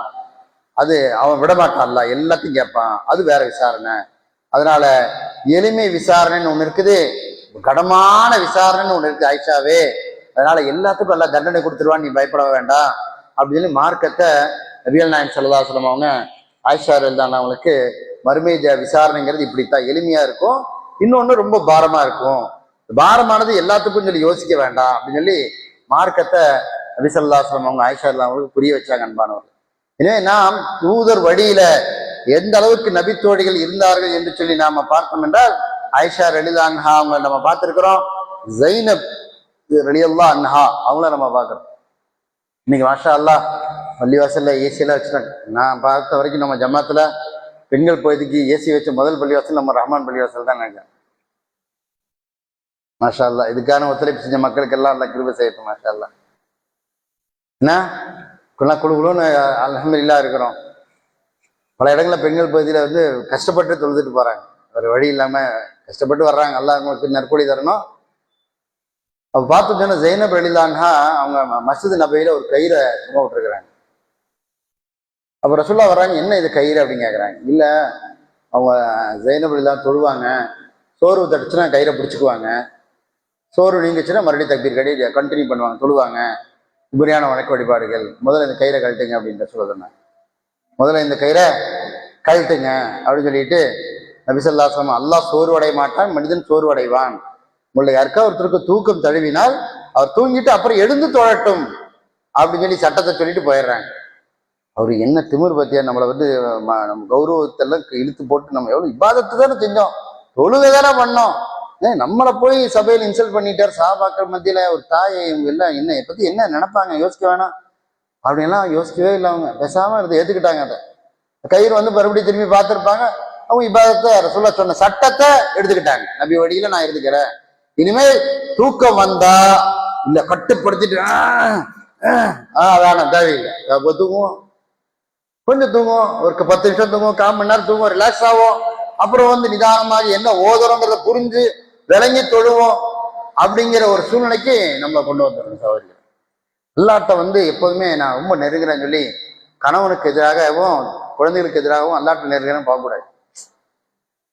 அது அவன் விடமாட்டான், அல்ல எல்லாத்தையும் கேட்பான். அது வேற விசாரணை. அதனால எளிமை விசாரணைன்னு ஒண்ணு இருக்குது, கடமான விசாரணைன்னு ஒண்ணு இருக்கு ஆயிஷாவே. அதனால எல்லாத்துக்கும் எல்லாம் தண்டனை கொடுத்துருவான், நீ பயப்பட வேண்டாம் அப்படின்னு சொல்லி மார்க்கத்தை நபிகள் நாயகம் ஸல்லல்லாஹு அலைஹி வஸல்லம் அவங்க ஆயிஷா ரலியல்லாஹு அவங்களுக்கு மறுமை விசாரணைங்கிறது இப்படித்தான் எளிமையா இருக்கும். இன்னொன்னு ரொம்ப பாரமா இருக்கும். பாரமானது எல்லாத்துக்கும் சொல்லி யோசிக்க வேண்டாம் அப்படின்னு சொல்லி மார்க்கத்தை நபி ஸல்லல்லாஹு அலைஹி வஸல்லம் அவங்க ஆயிஷா ரலியல்லாஹு அவங்களுக்கு புரிய வச்சாங்க. அன்பானவர்கள், எனவே நாம் தூதர் வழியில எந்த அளவுக்கு நபித்தோழிகள் இருந்தார்கள் என்று சொல்லி நாம பார்த்தோம் என்றால், ஆயிஷா ரலியல்லாஹு அன்ஹா அவங்க நம்ம பார்த்திருக்கிறோம், ஜைனப் ரலியல்லாஹு அன்ஹா அவங்கள நம்ம பார்க்கிறோம். இன்னைக்கு மாஷா அல்லாஹ் பள்ளிவாசல்ல ஏசியெல்லாம் வச்சுட்டாங்க. நான் பார்த்த வரைக்கும் நம்ம ஜமாத்துல பெண்கள் பகுதிக்கு ஏசி வச்ச முதல் பள்ளிவாசல் நம்ம ரஹ்மான் பள்ளிவாசல் தான் நினைக்கிறேன். மாஷா அல்லாஹ் இதுக்கான ஒத்துழைப்பு செஞ்ச மக்களுக்கெல்லாம் அல்லா கிருபை செய்யட்டும். மாஷா அல்லாஹ் என்ன குழுன்னு அல்ஹம்துலில்லாஹ் இருக்கிறோம். பல இடங்களில் பெண்கள் பகுதியில் வந்து கஷ்டப்பட்டு தொழுதுட்டு போறாங்க, வேறு வழி இல்லாம கஷ்டப்பட்டு வர்றாங்க. அல்லாஹ் அவங்களுக்கு நற்கூலி தரணும். அப்ப பார்த்து சொன்ன ஜைனப் ரலியல்லாஹு அன்ஹா அவங்க மஸ்ஜித் நபவியில ஒரு கயிறை சும்மா விட்டுருக்குறாங்க. அப்ப ரசூலுல்லாஹ் வர்றாங்க, என்ன இது கயிறு அப்படின்னு கேட்குறாங்க. இல்ல அவங்க ஜைனப் ரலியல்லாஹு தொழுவாங்க, சோர்வு தட்டுச்சுன்னா கயிறை பிடிச்சிக்குவாங்க, சோர்வு நீங்கிச்சுன்னா மறுபடியும் தக்பீர் கட்டி கண்டினியூ பண்ணுவாங்க, தொழுவாங்க. உபரியான வணக்க வழிபாடுகள். முதல்ல இந்த கயிறை கழட்டுங்க அப்படின்னு சொல்லுங்க, முதல்ல இந்த கயிறை கழட்டுங்க அப்படின்னு சொல்லிட்டு நபி ஸல்லல்லாஹு அலைஹி வஸல்லம், அல்லாஹ் சோர்வடைய மாட்டான், மனிதன் சோர்வடைவான். உங்களை யாருக்கா ஒருத்தருக்கு தூக்கம் தழுவினால் அவர் தூங்கிட்டு அப்புறம் எழுந்து தொழட்டும் அப்படின்னு சொல்லி சட்டத்தை சொல்லிட்டு போயிடுறாங்க. அவரு என்ன திமிர் பத்தியா, நம்மளை வந்து நம்ம கௌரவத்தெல்லாம் இழுத்து போட்டு நம்ம எவ்வளவு இபாதத்து தானே செஞ்சோம், தொழுகை தானே பண்ணோம், நம்மளை போய் சபையில் இன்சல்ட் பண்ணிட்டார். சஹாபாக்கள் மத்தியில ஒரு தாயை இவங்க எல்லாம் என்ன பத்தி என்ன நினைப்பாங்க யோசிக்க வேணாம் அப்படின்லாம் யோசிக்கவே இல்லை. அவங்க பேசாம இருந்து ஏத்துக்கிட்டாங்க. அதை கயிறு வந்து மறுபடியும் திரும்பி பார்த்துருப்பாங்க. அவங்க இபாதத்தை சொல்ல சொன்ன சட்டத்தை எடுத்துக்கிட்டாங்க. நபி வழியில நான் இருந்துக்கிறேன், இனிமேல் தூக்கம் வந்தா இல்ல கட்டுப்படுத்திட்டு வேணாம் தேவையில்லை, தூங்குவோம், கொஞ்சம் தூங்குவோம், ஒரு 10 நிமிஷம் தூங்குவோம், 1/4 மணி நேரம் தூங்குவோம், ரிலாக்ஸ் ஆகும். அப்புறம் வந்து நிதானமாக என்ன ஓதுறோங்கிறத புரிஞ்சு விளங்கி தொழுவோம் அப்படிங்கிற ஒரு சூழ்நிலைக்கு நம்ம கொண்டு வந்துடணும். சகோதரிகள், அல்லாட்ட வந்து எப்போதுமே நான் ரொம்ப நெருங்குறேன்னு சொல்லி கணவனுக்கு எதிராகவும் குழந்தைகளுக்கு எதிராகவும் அல்லாட்ட நெருங்குறேன்னு பார்க்கக்கூடாது.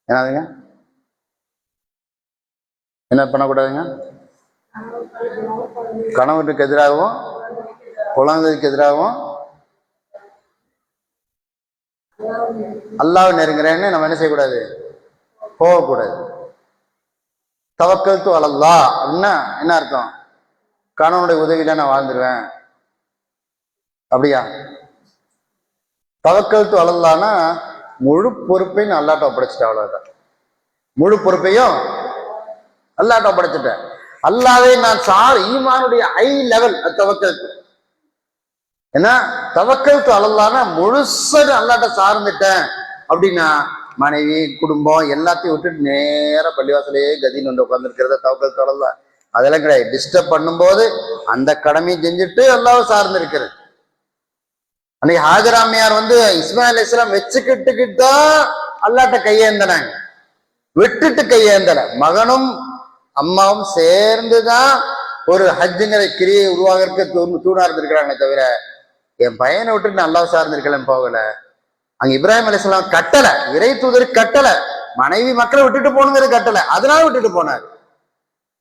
என்னதுங்க, என்ன பண்ணக்கூடாதுங்க, கணவனுக்கு எதிராகவும் குழந்தைக்கு எதிராகவும் அல்லாஹ் நெருங்குறேன்னு நம்ம என்ன செய்யக்கூடாது, போகக்கூடாது. தவக்கல்து அலல்லாஹ் அப்படின்னா என்ன அர்த்தம், கணவனுடைய உதவியில நான் வாழ்ந்துருவேன் அப்படியா? தவக்கல்து அலல்லாஹ்னா முழு பொறுப்பையும் அல்லாட்ட ஒப்படைச்சிட்டேன், அவ்வளவுதான். முழு பொறுப்பையும் அல்லாட்ட ஒப்படைச்சிட்டேன். அல்லாவே நான் ஈமானுடைய ஹை லெவல் தவக்கல். ஏன்னா தவக்கல் அல்லாஹ்னா முழுசா அல்லாட்ட சார்ந்துட்டேன் அப்படின்னா மனைவி குடும்பம் எல்லாத்தையும் விட்டுட்டு நேர பள்ளிவாசலே கதின்னு வந்து உட்காந்துருக்கிறத தவக்கல் அல்லாஹ். அதெல்லாம் கிடையாது. டிஸ்டர்ப் பண்ணும்போது அந்த கடமையை செஞ்சுட்டு அல்லாஹ் சார்ந்து இருக்கிறது. அன்னைக்கு ஹாஜராமையார் வந்து இஸ்மாயில் அலைஹிஸ்ஸலாம் வச்சுக்கிட்டுக்கிட்டு தான் அல்லாட்ட கையேந்தனாங்க, விட்டுட்டு கையேந்தல. மகனும் அம்மாவும் சேர்ந்துதான் ஒரு ஹஜ்ஜுங்கிற கிரியை உருவாகிறதுக்கு தூணா இருந்திருக்கிறாங்க. தவிர என் பையனை விட்டுட்டு நான் அல்லாஹ் சார்ந்திருக்கலாம் போகல. அங்க இப்ராஹிம் அலைஹிஸ்ஸலாம் கட்டளை, இறை தூதர் கட்டளை, மனைவி மக்களை விட்டுட்டு போகணுங்கிறது கட்டளை. அதனால விட்டுட்டு போனார்.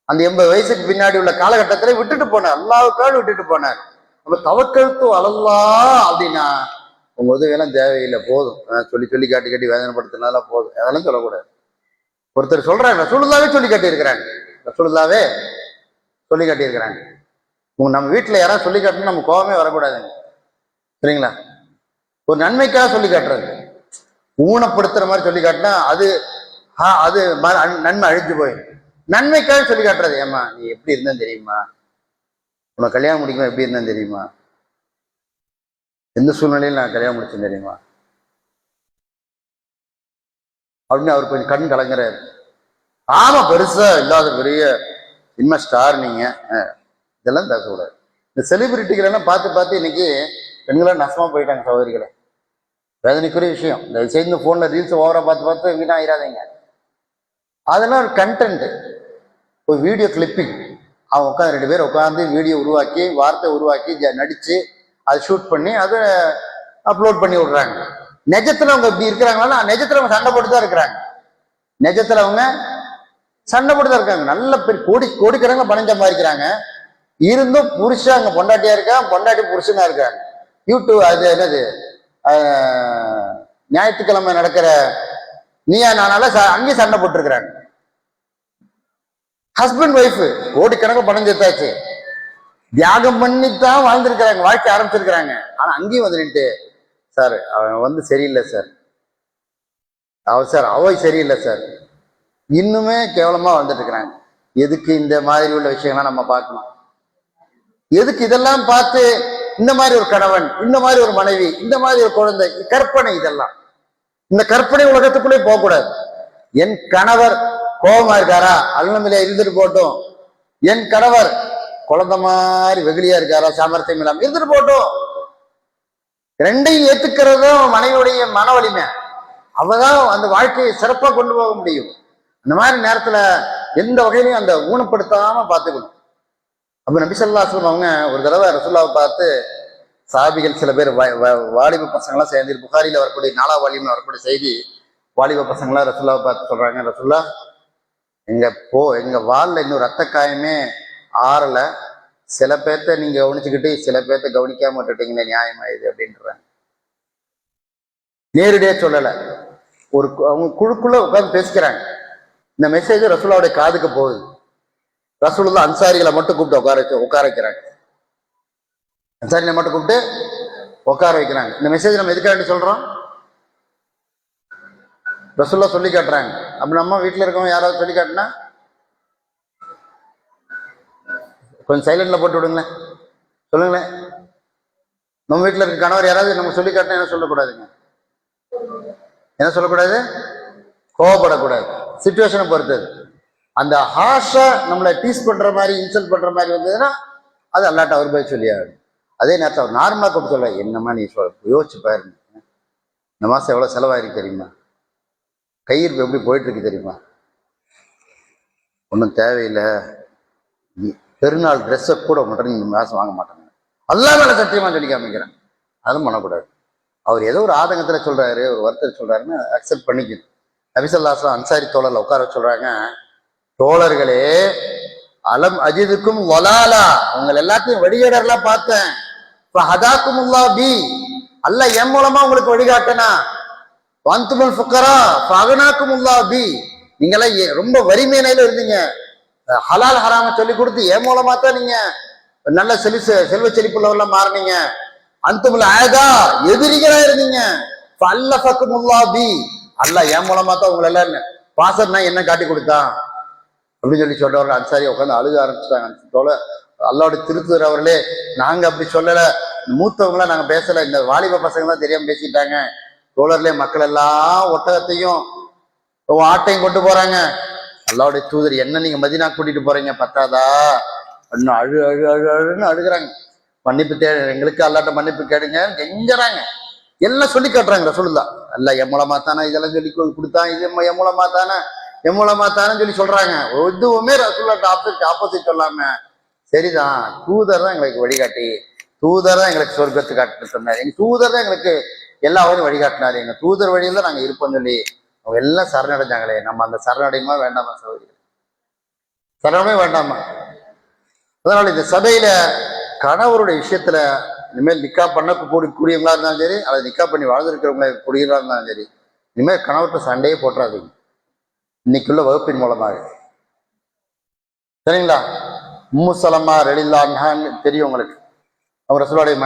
அந்த 80 வயசுக்கு பின்னாடி உள்ள காலகட்டத்துல விட்டுட்டு போனார், அல்லாஹ்வுக்காக விட்டுட்டு போனார். அப்ப தவக்கல்து அலல்லாஹ் அப்படின்னா உங்க உதவியெல்லாம் தேவையில்லை, போதும். சொல்லி சொல்லி காட்டி காட்டி வேதனைப்படுத்தினால போதும், அதெல்லாம் சொல்லக்கூடாது. ஒருத்தர் சொல்றாங்க, ரசூலுல்லாவே சொல்லி காட்டியிருக்கிறாங்க, ரசூலுல்லாவே சொல்லி காட்டியிருக்கிறாங்க. நம்ம வீட்டுல யாராவது சொல்லி காட்டணும் நம்ம கோபமே வரக்கூடாதுங்க, சரிங்களா? ஒரு நன்மைக்காக சொல்லி காட்டுறது, ஊனப்படுத்துற மாதிரி சொல்லி காட்டினா அது நன்மை அழிஞ்சு போயிடும். நன்மைக்காக சொல்லி காட்டுறது, ஏமா நீ எப்படி இருந்தா தெரியுமா, உனக்கு கல்யாணம் முடிக்கும் எப்படி இருந்தா தெரியுமா, எந்த சூழ்நிலையில் நான் கல்யாணம் முடிச்சேன் தெரியுமா அப்படின்னு அவர் கொஞ்சம் கண் கலங்குறாரு. ஆமா, பெருசா இல்லாத பெரிய சினிமா ஸ்டார் நீங்க, இதெல்லாம் பேசக்கூடாது. இந்த செலிபிரிட்டிகள் எல்லாம் பார்த்து பார்த்து இன்னைக்கு பெண்களாம் நஷ்டமா போயிட்டாங்க சகோதரிகளை. வேதனைக்குரிய விஷயம். இந்த சேர்ந்து போன்ல ரீல்ஸ் ஓவரா பார்த்து பார்த்து வீணா ஆயிராதீங்க. அதெல்லாம் ஒரு கண்டென்ட், ஒரு வீடியோ கிளிப்பிங். அவங்க உட்காந்து 2 பேர் உட்காந்து வீடியோ உருவாக்கி, வார்த்தை உருவாக்கி, நடிச்சு அதை ஷூட் பண்ணி அதை அப்லோட் பண்ணி விடுறாங்க. நிஜத்துல அவங்க இப்படி இருக்கிறாங்களா? நிஜத்துல அவங்க சண்டை போட்டு தான் இருக்கிறாங்க. நிஜத்துல அவங்க சண்டை போட்டு தான் இருக்காங்க. நல்ல பேர் கோடிக்கணக்கில் பணம் சம்பாதிக்கிறாங்க. இருந்தும் புருஷன் அங்க பொண்டாட்டியா இருக்கா, பொண்டாட்டி புருஷனா இருக்காங்க. யூடியூப் அது என்னது ஞாயிற்றுக்கிழமை நடக்கிற நீயா நானால அங்கேயும் சண்டை போட்டு இருக்கிறாங்க. ஹஸ்பண்ட் ஒய்ஃப் கோடிக்கணக்கில் பணம் சேர்த்தாச்சு, தியாகம் பண்ணித்தான் வாழ்ந்துருக்கிறாங்க, வாழ்க்கை ஆரம்பிச்சிருக்கிறாங்க. ஆனா அங்கேயும் வந்து நின்று, சார் அவன் வந்து சரியில்லை சார், அவ சரியில்லை சார், இன்னுமே கேவலமா வந்துட்டு இருக்கிறாங்க. எதுக்கு இந்த மாதிரி உள்ள விஷயங்கள்லாம் நம்ம பார்க்கணும்? எதுக்கு இதெல்லாம் பார்த்து இந்த மாதிரி ஒரு கணவன், இந்த மாதிரி ஒரு மனைவி, இந்த மாதிரி ஒரு குழந்தை, கற்பனை, இதெல்லாம் இந்த கற்பனை உலகத்துக்குள்ளே போகக்கூடாது. என் கணவர் கோபமா இருக்காரா, அல்நமில இருந்துட்டு போட்டும். என் கணவர் குழந்தை மாதிரி வெகுளியா இருக்காரா, சாமர்த்தியம் இல்லாம இருந்துட்டு போட்டும். ரெண்டையும் ஏத்துக்கிறதும் மனைவியுடைய மன வலிமை. அவதான் அந்த வாழ்க்கையை சிறப்பா கொண்டு போக முடியும். அந்த மாதிரி நேரத்துல எந்த வகையிலையும் அந்த ஊனப்படுத்தாம பார்த்துக்கணும். அப்ப நபி ஸல்லல்லாஹு அலைஹி வஸல்லம் அவங்க ஒரு தடவை ரசூலுல்லாஹை பார்த்து, சஹாபிகள் சில பேர் வாலிப பசங்களாம் சேர்ந்து, புகாரில வரக்கூடிய 4ஆம் வால்யூம்ல வரக்கூடிய செய்தி, வாலிப பசங்களாம் ரசூலுல்லாஹை பார்த்து சொல்றாங்க, ரசூலுல்லாஹ் எங்க வால்ல இன்னும் ரத்த காயமே ஆறல, சில பேர்த்த நீங்க கவனிச்சுக்கிட்டு சில பேர்த்த கவனிக்காம விட்டுட்டீங்களே, நியாயமா இது அப்படின்றாங்க. நேரடியா சொல்லல, அவங்க குழுக்குள்ள உட்கார்ந்து பேசிக்கிறாங்க. இந்த மெசேஜ் ரசூலுல்லாஹ்வுடைய காதுக்கு போகுது. ரசூலுல்லாஹ் அன்சாரிகளை மட்டும் கூப்பிட்டு உட்கார வைக்கிறாங்க. அன்சாரிகளை மட்டும் கூப்பிட்டு உட்கார வைக்கிறாங்க. இந்த மெசேஜ் நம்ம எதுக்காண்டி சொல்றோம்? ரசூலுல்லாஹ் சொல்லி காட்டுறாங்க. அப்ப நம்ம வீட்டுல இருக்கவங்க யாராவது சொல்லி காட்டினா கொஞ்சம் சைலண்ட்ல போட்டு விடுங்களேன், சொல்லுங்களேன். நம்ம வீட்டுல இருக்க கணவர் யாராவது நம்ம சொல்லி காட்டினா என்ன சொல்லக்கூடாதுங்க, என்ன சொல்லக்கூடாது? கோவப்படக்கூடாது. சிச்சுவேஷனை பொறுத்தது. அந்த ஹாஷா நம்மளை டீஸ் பண்ற மாதிரி, இன்சல்ட் பண்ற மாதிரி வந்ததுன்னா அது அல்லாட்ட அவர் போய் சொல்லியாரு. அதே நேரத்தில் அவர் நார்மலா கூப்பிட்டு சொல்ல, என்னம்மா நீ யோசிச்சு பாருங்க, இந்த மாசம் எவ்வளவு செலவாயிருக்கு தெரியுமா, கையிருப்பு எப்படி போயிட்டு இருக்கு தெரியுமா, ஒன்றும் தேவையில்லை, பெருநாள் ட்ரெஸ்ஸை கூட மட்டும் இந்த மாசம் வாங்க மாட்டாங்க, அல்லாஹ் மேல சத்தியமா சொல்லி காமிக்கிறேன். அதுவும் பண்ணக்கூடாது. அவர் ஏதோ ஒரு ஆதங்கத்துல சொல்றாரு, ஒரு வருத்தத்தை சொல்றாருன்னு அக்செப்ட் பண்ணிக்கணும். நபி ஸல்லல்லாஹு அலைஹி வஸல்லம் அன்சாரி தோழர்ல உட்கார சொல்றாங்க, தோழர்களே, அலம் அஜிதுக்கும் வலாலா, உங்கள் எல்லாத்தையும் வழிகேடர்லாம் பார்த்தேன், ஹதாக்குமுல்லாஹ் பி, அல்லாஹ் என் மூலமா உங்களுக்கு வழிகாட்டனா, வன்துமுல் ஃபுக்கரா ஃபஅக்னாக்குமுல்லாஹ் பி, நீங்கெல்லாம் ரொம்ப வறுமை நிலையில இருந்தீங்க, ஹலால் ஹராம சொல்லி கொடுத்து என் மூலமா தான் நீங்க நல்ல செல்வ செழிப்புள்ளவெல்லாம் மாறினீங்க, அன்துமுல் ஆதா, எதிரிகளா இருந்தீங்க, ஃபஅல்லஃபக்குமுல்லாஹ் பி, அல்லாஹ் என் மூலமா தான் உங்களை எல்லாம் பாசம்னா என்ன காட்டி கொடுத்தான், அப்படின்னு சொல்லி சொல்றவர்கள் அன்சாரி உட்காந்து அழுக ஆரம்பிச்சுட்டாங்க. தோழ அல்லாவுடைய திருத்தூர் அவர்களே, நாங்க அப்படி சொல்லல, மூத்தவங்களாம் நாங்க பேசல, இந்த வாலிப பசங்க தான் தெரியாம பேசிட்டாங்க. தோழர்களே, மக்கள் எல்லாம் ஒட்டகத்தையும் ஆட்டையும் கொண்டு போறாங்க. அல்லாவுடைய தூதர், என்ன நீங்க மதினா கூட்டிட்டு போறீங்க, பத்தாதா? இன்னும் அழு அழு அழு அழுன்னு அழுகுறாங்க. மன்னிப்பு எங்களுக்கு அல்லாட்ட மன்னிப்பு கேடுங்க கெஞ்சறாங்க. எல்லாம் சொல்லி காட்டுறாங்க ரசூலுல்லாஹ். அல்ல எம்மூலமா தானே இதெல்லாம் சொல்லி கொடுத்தான், இது எம்மூலமா தானே எம்மூலமா தானே சொல்லி சொல்றாங்க. எதுவுமே ரசூலுல்லாஹ் ஆப்போசிட் சொல்லாம, சரிதான் தூதர் தான் எங்களுக்கு வழிகாட்டி, தூதர் தான் எங்களுக்கு சொர்க்கத்து காட்டு சொன்னார், எங்க தூதர் தான் எங்களுக்கு எல்லா வரையும் வழிகாட்டினாரு, எங்க தூதர் வழியில தான் நாங்க இருப்போம் சொல்லி அவங்க எல்லாம் சரணடைஞ்சாங்களே. நம்ம அந்த சரணடையுமா வேண்டாமா சகோதரி? சரணமே வேண்டாமா? அதனால இந்த சபையில கணவருடைய விஷயத்துல இனிமேல் நிக்கா பண்ண கூடியவங்களா இருந்தாலும் சரி, அல்லது நிக்கா பண்ணி வாழ்ந்துருக்கிறவங்கள கூடியவங்களா இருந்தாலும் சரி, இனிமேல் கணவர்கிட்ட சண்டையே போட்டுறாதீங்க இன்னைக்குள்ள வகுப்பின் மூலமாக. சரிங்களா? உம்மு சலமா ரலியல்லாஹு தெரியும் உங்களுக்கு, அவர் ரசூலுல்லாஹ்வுடைய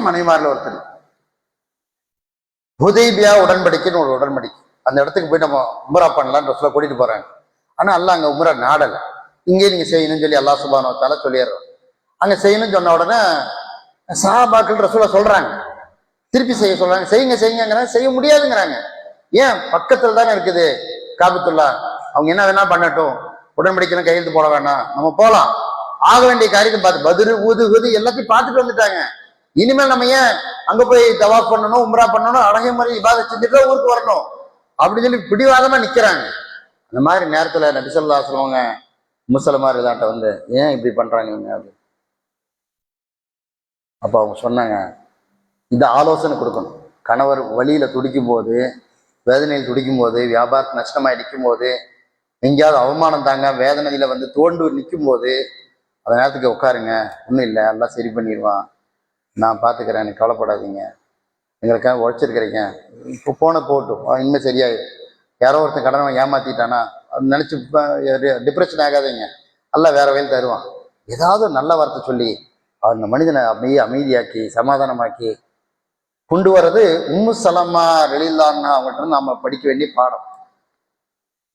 மனைவிமாரில் ஒருத்தர். ஹுதைபியா உடன்படிக்கைன்னு ஒரு உடன்படிக்கை, அந்த இடத்துக்கு போய் நம்ம உம்ரா பண்ணலான்னு ரசூலுல்லாஹ் கூட்டிட்டு போறாங்க. ஆனா அல்லாஹ் அங்க உம்ரா நாடல, இங்கே நீங்க செய்யணும்னு சொல்லி அல்லாஹ் சுப்ஹானஹு வ தஆலா சொல்லிடுறோம். அங்க செய்யணும்னு சொன்ன உடனே சஹாபாக்கள் ரசூலுல்லாஹ் சொல்றாங்க, திருப்பி செய்ய சொல்றாங்க, செய்யுங்க செய்யுங்கிறாங்க, செய்ய முடியாதுங்கிறாங்க. ஏன்? பக்கத்துல தானே இருக்குது காபத்துல்லா, அவங்க என்ன வேணா பண்ணட்டும், உடன்படிக்கைலாம் கையெழுத்து போட வேணாம், நம்ம போலாம், ஆக வேண்டிய காரியத்தை பார்த்து பத்ரு ஊது எல்லாத்தையும் பார்த்துட்டு வந்துட்டாங்க. இனிமேல் நம்ம ஏன் அங்க போய் தவாப் பண்ணணும், உம்ரா பண்ணணும், அழகை முறை இபாதத் செஞ்சுட்டு ஊருக்கு வரணும் அப்படின்னு சொல்லி பிடிவாதமா நிக்கிறாங்க. அந்த மாதிரி நேரத்துல நபி ஸல்லல்லாஹு அலைஹி வஸல்லம் முஸ்லிமார் இதாட்ட வந்து, ஏன் இப்படி பண்றாங்க அப்படின்னு அப்ப அவங்க சொன்னாங்க, இந்த ஆலோசனை கொடுக்கணும். கணவர் வழியில துடிக்கும் போது, வேதனையில் துடிக்கும் போது, வியாபாரத்து நஷ்டமாய் நிற்கும் போது, எங்கேயாவது அவமானம் தாங்க வேதனையில வந்து தோண்டு நிற்கும் போது, அந்த நேரத்துக்கு உட்காருங்க, ஒன்றும் இல்லை எல்லாம் சரி பண்ணிடுவான், நான் பார்த்துக்கிறேன், எனக்கு கவலைப்படாதீங்க, எங்களுக்காக உழைச்சிருக்கிறீங்க, இப்போ போகட்டும், இனிமேல் சரியாயிடும். யாரோ ஒருத்தன் கடனை ஏமாத்திட்டானா அது நினைச்சு டிப்ரெஷன் ஆகாதீங்க, எல்லாம் வேற வயல் தருவான். ஏதாவது நல்ல வார்த்தை சொல்லி அந்த மனிதனை அப்படியே அமைதியாக்கி சமாதானமாக்கி கொண்டு வர்றது உம்மு சலமா ரலியல்லாஹு அன்ஹா அவங்கள்ட்ட நாம படிக்க வேண்டிய பாடம்.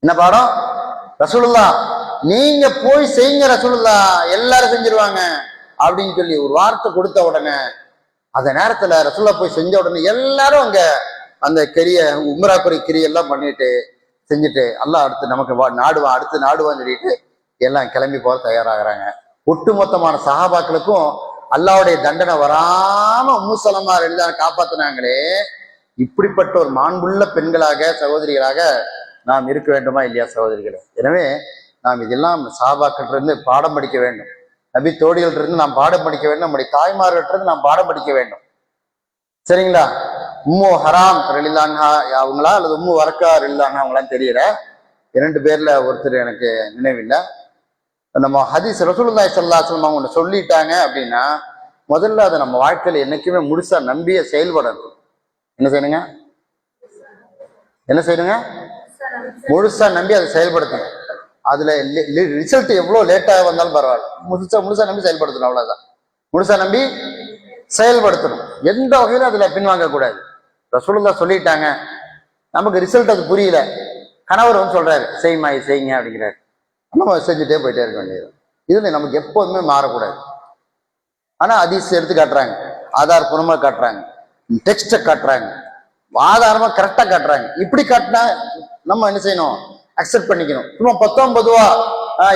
என்ன பாடம்? ரசூலுல்லாஹ் நீங்க போய் செய்யுங்க, ரசூலுல்லாஹ் எல்லாரும் செஞ்சிருவாங்க அப்படின்னு சொல்லி ஒரு வார்த்தை கொடுத்த உடனே, அந்த நேரத்துல ரசூலுல்லாஹ் போய் செஞ்ச உடனே எல்லாரும் அங்க அந்த உம்ராக்குறை கிரியெல்லாம் பண்ணிட்டு செஞ்சுட்டு, அல்லாஹ் அடுத்து நமக்கு நாடுவான், அடுத்து நாடுவான்னு சொல்லிட்டு எல்லாம் கிளம்பி போக தயாராகிறாங்க. ஒட்டுமொத்தமான சஹாபாக்களுக்கும் அல்லாஹ்வுடைய தண்டனை வராம உம்மு சலமா ரலியல்லாஹு காப்பாத்தினாங்களே. இப்படிப்பட்ட ஒரு மாண்புள்ள பெண்களாக, சகோதரிகளாக நாம் இருக்க வேண்டுமா இல்லையா சகோதரிகளே? எனவே நாம் இதெல்லாம் சஹாபாக்கள் இருந்து பாடம் படிக்க வேண்டும், நபி தோழிகள் இருந்து நாம் பாடம் படிக்க வேண்டும், நம்முடைய தாய்மார்கிட்ட இருந்து நாம் பாடம் படிக்க வேண்டும். சரிங்களா? உம்மு ஹராம் ரலியல்லாஹு அன்ஹா அவங்களா அல்லது உம்மு வரக்கா ரலியல்லாஹு அன்ஹா அவங்களான்னு தெரியல, 2 பேர்ல ஒருத்தர் எனக்கு நினைவில்லை. நம்ம ஹதீஸ் ரசூலுல்லாஹி ஸல்லல்லாஹு அலைஹி வஸல்லம் அவங்க சொல்லிட்டாங்க அப்படின்னா, முதல்ல அதை நம்ம வாழ்க்கையில என்னைக்குமே முழுசா நம்பிய செயல்படணும். என்ன செய்யணுங்க? என்ன செய்யணுங்க? முழுசா நம்பி அதை செயல்படுத்தணும். அதுல ரிசல்ட் எவ்வளவு லேட்டாக வந்தாலும் பரவாயில்ல, முழுசா நம்பி செயல்படுத்தணும், அவ்வளவுதான். முழுசா நம்பி செயல்படுத்தணும், எந்த வகையிலும் அதுல பின்வாங்க கூடாது. ரசூலுல்லாஹ் சொல்லிட்டாங்க, நமக்கு ரிசல்ட் அது புரியல, கணவர் வந்து சொல்றாரு செய்யுமா செய்யுங்க அப்படிங்கிறாரு, நம்ம செஞ்சுட்டே போயிட்டே இருக்க வேண்டியது. இதுல நமக்கு எப்போதுமே மாறக்கூடாது. ஆனா ஹதீஸ் எடுத்து காட்டுறாங்க, ஆதாரபூர்வமா காட்டுறாங்க, டெக்ஸ்ட காட்டுறாங்க, ஆதாரமா கரெக்டா காட்டுறாங்க. இப்படி காட்டினா நம்ம என்ன செய்யணும்? அக்செப்ட் பண்ணிக்கணும். சும்மா 19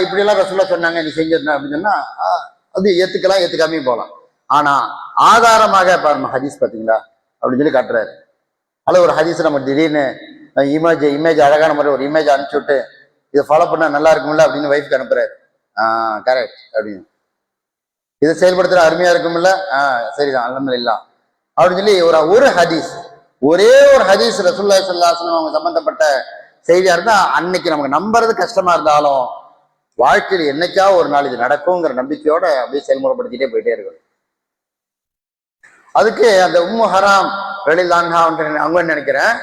இப்படி எல்லாம் ரசூலுல்லாஹ் சொன்னாங்க நீ செஞ்சிருந்தா அப்படின்னு சொன்னா அது ஏத்துக்கலாம், ஏத்துக்காமையும் போகலாம். ஆனா ஆதாரமாக பாருங்க ஹதீஸ் பாத்தீங்களா அப்படின்னு சொல்லி காட்டுறாரு. அல்ல ஒரு ஹதீஸ் நம்ம திடீர்னு இமேஜ் அழகான முறை ஒரு இமேஜ் அனுப்பிச்சு விட்டு இதை ஃபாலோ பண்ணா நல்லா இருக்கும்ல அப்படின்னு வைஃப்க்கு அனுப்புறாரு. கரெக்ட் அப்படின்னு, இதை செயல்படுத்துற அருமையா இருக்கும்ல, சரிதான் அல்ஹம்துலில்லாஹ் அப்படின்னு சொல்லி ஒரு ஹதீஸ், ஒரே ஒரு ஹதீஸ் ரசூலுல்லாஹி ஸல்லல்லாஹு அலைஹி வஸல்லம் அவங்க சம்பந்தப்பட்ட செய்தியா இருந்தா அன்னைக்கு நமக்கு நம்புறது கஷ்டமா இருந்தாலும் வாழ்க்கையில் என்னைக்கா ஒரு நாள் இது நடக்குங்கிற நம்பிக்கையோட அப்படியே செயல்முறைப்படுத்திட்டே போயிட்டே இருக்கணும். அதுக்கு அந்த உம்மு ஹராம் ரலியல்லாஹு அன்ஹா அவங்க நினைக்கிறேன்,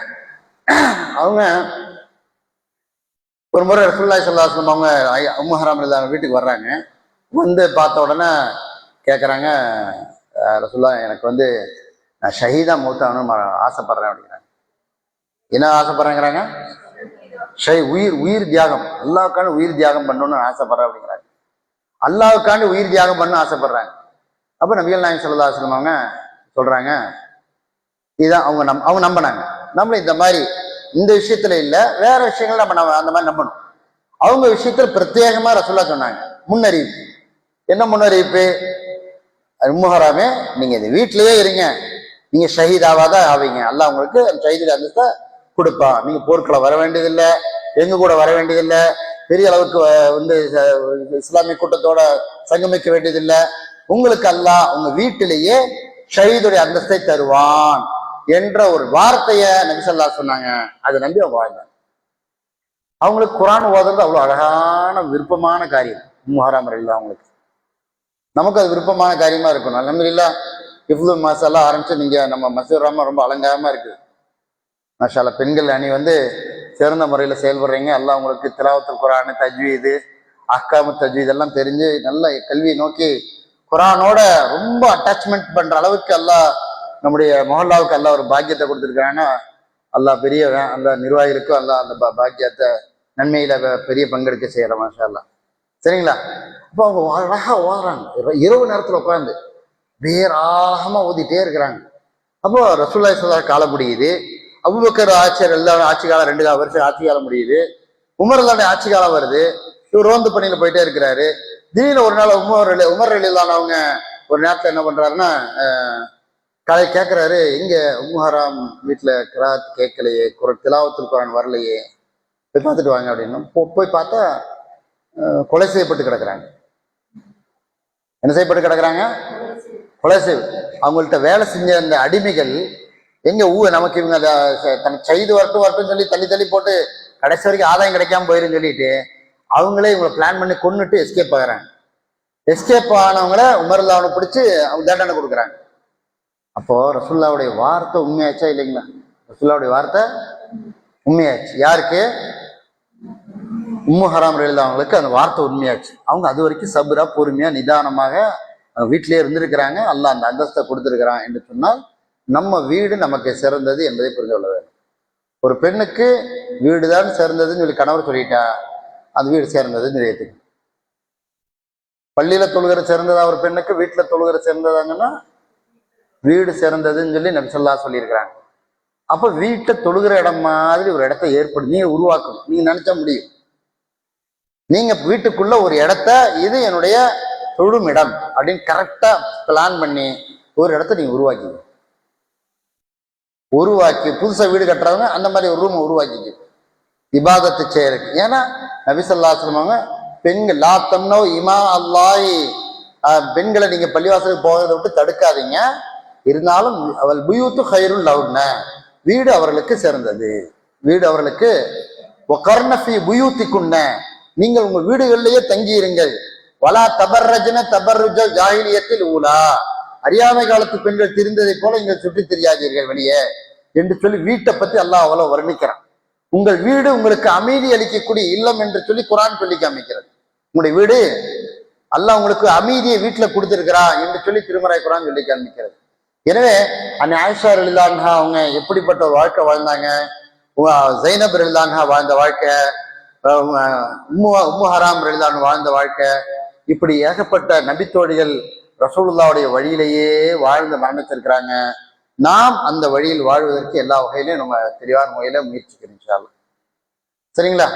அவங்க ஒரு முறை ரசூலுல்லாஹி ஸல்லல்லாஹு அலைஹி வஸல்லம் அவங்க உம்மு ஹராம் ரலியல்லாஹு வீட்டுக்கு வர்றாங்க. வந்து பார்த்த உடனே கேட்குறாங்க, ரசூலுல்லாஹ் எனக்கு வந்து நான் ஷஹீதா மூத்தாகணும்னு ஆசைப்படுறேன் அப்படிங்கிறாங்க. என்ன ஆசைப்படுறேங்கிறாங்க? உயிர் தியாகம், அல்லாவுக்காண்டி உயிர் தியாகம் பண்ணணும்னு ஆசைப்படுறேன் அப்படிங்கிறாங்க. அல்லாவுக்காண்டி உயிர் தியாகம் பண்ண ஆசைப்படுறாங்க. அப்ப நபிகள் நாயகம் ஸல்லல்லாஹு அலைஹி வஸல்லம் அவங்க சொல்றாங்க, இதான் அவங்க நம்பினாங்க. நம்மள இந்த மாதிரி இந்த விஷயத்துல இல்ல, வேற விஷயங்கள் நம்ம அந்த மாதிரி நம்பணும். அவங்க விஷயத்துல பிரத்யேகமா ரசூலுல்லாஹ் சொன்னாங்க முன்னறிவிப்பு. என்ன முன்னறிவிப்பு? உம்மு ஹராமே, நீங்க இந்த வீட்டிலேயே இருங்க, நீங்க ஷஹீதாவாதான் ஆவீங்க, அல்லாஹ் உங்களுக்கு ஷஹீதுடைய அந்தஸ்தை கொடுப்பான். நீங்க போர்க்களம் வர வேண்டியதில்லை, எங்க கூட வர வேண்டியதில்லை, பெரிய அளவுக்கு இஸ்லாமிய கூட்டத்தோட சங்கமிக்க வேண்டியதில்லை, உங்களுக்கு அல்லாஹ் உங்க வீட்டிலேயே ஷஹீதுடைய அந்தஸ்தை தருவான் என்ற ஒரு வார்த்தைய நபி ஸல்லல்லாஹு அலைஹி சொன்னாங்க. அதை நம்பி அவங்க வாழ்ந்தாங்க. அவங்களுக்கு குர்ஆன் ஓதுறது அவ்வளவு அழகான விருப்பமான காரியம். உம்மு ஹராம் ரலியல்லாஹு அவங்களுக்கு, நமக்கு அது விருப்பமான காரியமா இருக்கணும். அல்ஹம்துலில்லாஹ் இஃப்து மாசெல்லாம் ஆரம்பிச்சு நீங்க நம்ம மஸ்ஜித் ரஹ்மான் ரொம்ப அலங்காரமா இருக்குது. மாஷா அல்லாஹ். பெண்கள் அணி சிறந்த முறையில செயல்படுறீங்க. அல்லாஹ் உங்களுக்கு திலாவத்துல் குர்ஆன், தஜ்வீது, அஹ்காமு தஜ்வீத் எல்லாம் தெரிஞ்சு நல்ல கல்வியை நோக்கி குர்ஆனோட ரொம்ப அட்டாச்மெண்ட் பண்ற அளவுக்கு அல்லாஹ் நம்முடைய மொஹல்லாவுக்கு அல்லாஹ் ஒரு பாக்கியத்தை கொடுத்துருக்காங்கன்னா, அல்லாஹ் பெரிய அந்த நிர்வாகிகளுக்கும் அல்லாஹ் அந்த பாக்கியத்தை நன்மையில பெரிய பங்கெடுக்க செய்யற. மாஷா அல்லாஹ். சரிங்களா? அப்போ அவங்க அழகா ஓதுறாங்க. இரவு நேரத்துல உட்காந்து வேறாகமா ஓதிட்டே இருக்கிறாங்க. அப்போ ரசூலுல்லாஹி ஸல்லல்லாஹு அலைஹி வஸல்லம் காலம் முடியுது. அபூபக்கர் ஆட்சியர் எல்லாம் ஆட்சி காலம் 2 வருஷம் ஆட்சி காலம் முடியுது. உமர் ரலியல்லாஹு ஆட்சி காலம் வருது. இவர் ரோந்து பணியில போயிட்டே இருக்கிறாரு. திடீர்னு ஒரு நாள் உமர் ரலியல்லாஹு அவங்க ஒரு நேரத்துல என்ன பண்றாருன்னா, காலை கேட்கிறாரு, எங்க உம்மு ஹராம் வீட்டுல கிராத் கேட்கலையே, திலாவத்துல் குர்ஆன் வரலையே, போய் பார்த்துட்டு வாங்க அப்படின்னு. போய் பார்த்தா கொலை செய்யப்பட்டு கிடக்குறாங்க. என்ன செய்யப்பட்டு கிடக்குறாங்க? கொலை அவங்கள்ட்ட வேலை செஞ்ச அந்த அடிமைகள் எங்க நமக்கு இவங்க தனக்கு செய்து வரட்டும் சொல்லி தள்ளி போட்டு கடைசி வரைக்கும் ஆதாயம் கிடைக்காம போயிருன்னு சொல்லிட்டு அவங்களே இவங்களை பிளான் பண்ணி கொன்னுட்டு எஸ்கேப் ஆகுறாங்க. எஸ்கேப் ஆனவங்கள உமர்லாவை பிடிச்சு அவங்க தண்டனை கொடுக்குறாங்க. அப்போ ரசூலுல்லாவுடைய வார்த்தை உண்மையாச்சா இல்லைங்களா? ரசூலுல்லாவுடைய வார்த்தை உண்மையாச்சு. யாருக்கு? உம்மு ஹராம் ரலியல்லாஹு அவங்களுக்கு அந்த வார்த்தை உண்மையாச்சு. அவங்க அது வரைக்கும் சபுரா பொறுமையா நிதானமாக வீட்டிலேயே இருந்திருக்கிறாங்க. அல்லாஹ் அந்த அந்தஸ்தை கொடுத்திருக்கிறான் என்று சொன்னால் நம்ம வீடு நமக்கு சிறந்தது என்பதை புரிந்து கொள்ள வேண்டும். ஒரு பெண்ணுக்கு வீடுதான் சிறந்ததுன்னு சொல்லி கணவர் சொல்லிட்டா அந்த வீடு சிறந்ததுன்னு சொல்லி பள்ளியில தொழுகிற சிறந்ததா ஒரு பெண்ணுக்கு, வீட்டுல தொழுகிற சிறந்ததாங்கன்னா வீடு சிறந்ததுன்னு சொல்லி நபி ஸல்லல்லாஹு சொல்லியிருக்கிறாங்க. அப்ப வீட்டை தொழுகிற இடம் மாதிரி ஒரு இடத்த ஏற்படுத்தி நீங்க உருவாக்கணும். நீங்க நினைச்சா முடியும். நீங்க வீட்டுக்குள்ள ஒரு இடத்த இது என்னுடைய தொழும் இடம் அப்படின்னு கரெக்டா பிளான் பண்ணி ஒரு இடத்த நீங்க உருவாக்கி புதுசா வீடு கட்டுறவங்க அந்த மாதிரி ஒரு ரூம் உருவாக்கி இபாதத்து செய்யறதுக்கு. ஏன்னா நபி ஸல்லல்லாஹு அலைஹி வஸல்லம் பெண்கள் லா தம்னோ இமா அல்லாஹி, பெண்களை நீங்க பள்ளிவாசலுக்கு போகிறத விட்டு தடுக்காதீங்க, இருந்தாலும் அவள் புயூத்து ஹைருல் லஹுன்ன, வீடு அவர்களுக்கு சிறந்தது, வீடு அவர்களுக்கு வகர்ன ஃபீ புயூத்திகுன்ன, நீங்கள் உங்கள் வீடுகளிலேயே தங்கியிருங்கள், வலா தபர்ரஜ்ன தபர்ருஜல் ஜாஹிலியத்தில் ஊலா, அறியாமை காலத்து பெண்கள் திரிந்ததை போல நீங்கள் சுற்றி தெரியாதீர்கள் வெளியே என்று சொல்லி வீட்டை பத்தி அல்லாஹ் அவ்வளவு வர்ணிக்கிறான். உங்கள் வீடு உங்களுக்கு அமைதி அளிக்கக்கூடிய இல்லம் என்று சொல்லி குர்ஆன் சொல்லி காமிக்கிறது. உங்களுடைய வீடு அல்லாஹ் உங்களுக்கு அமைதியை வீட்டுல கொடுத்திருக்கிறா என்று சொல்லி திருமறை குர்ஆன் சொல்லி காமிக்கிறது. எனவே அன்னை ஆயிஷா ரலியல்லாஹு அன்ஹா அவங்க எப்படிப்பட்ட ஒரு வாழ்க்கை வாழ்ந்தாங்க, ஜைனப் ரலியல்லாஹு அன்ஹா வாழ்ந்த வாழ்க்கை, உம்மு ஹராம் ரலியல்லாஹு அன்ஹா வாழ்ந்த வாழ்க்கை, இப்படி ஏகப்பட்ட நபித்தோழிகள் ரசூலுல்லாவுடைய வழியிலேயே வாழ்ந்து மரணித்திருக்கிறாங்க. நாம் அந்த வழியில் வாழ்வதற்கு எல்லா வகையிலையும் நம்ம தெளிவான முறையில முயற்சிக்கிறோம் இன்ஷா அல்லாஹ். சரிங்களா?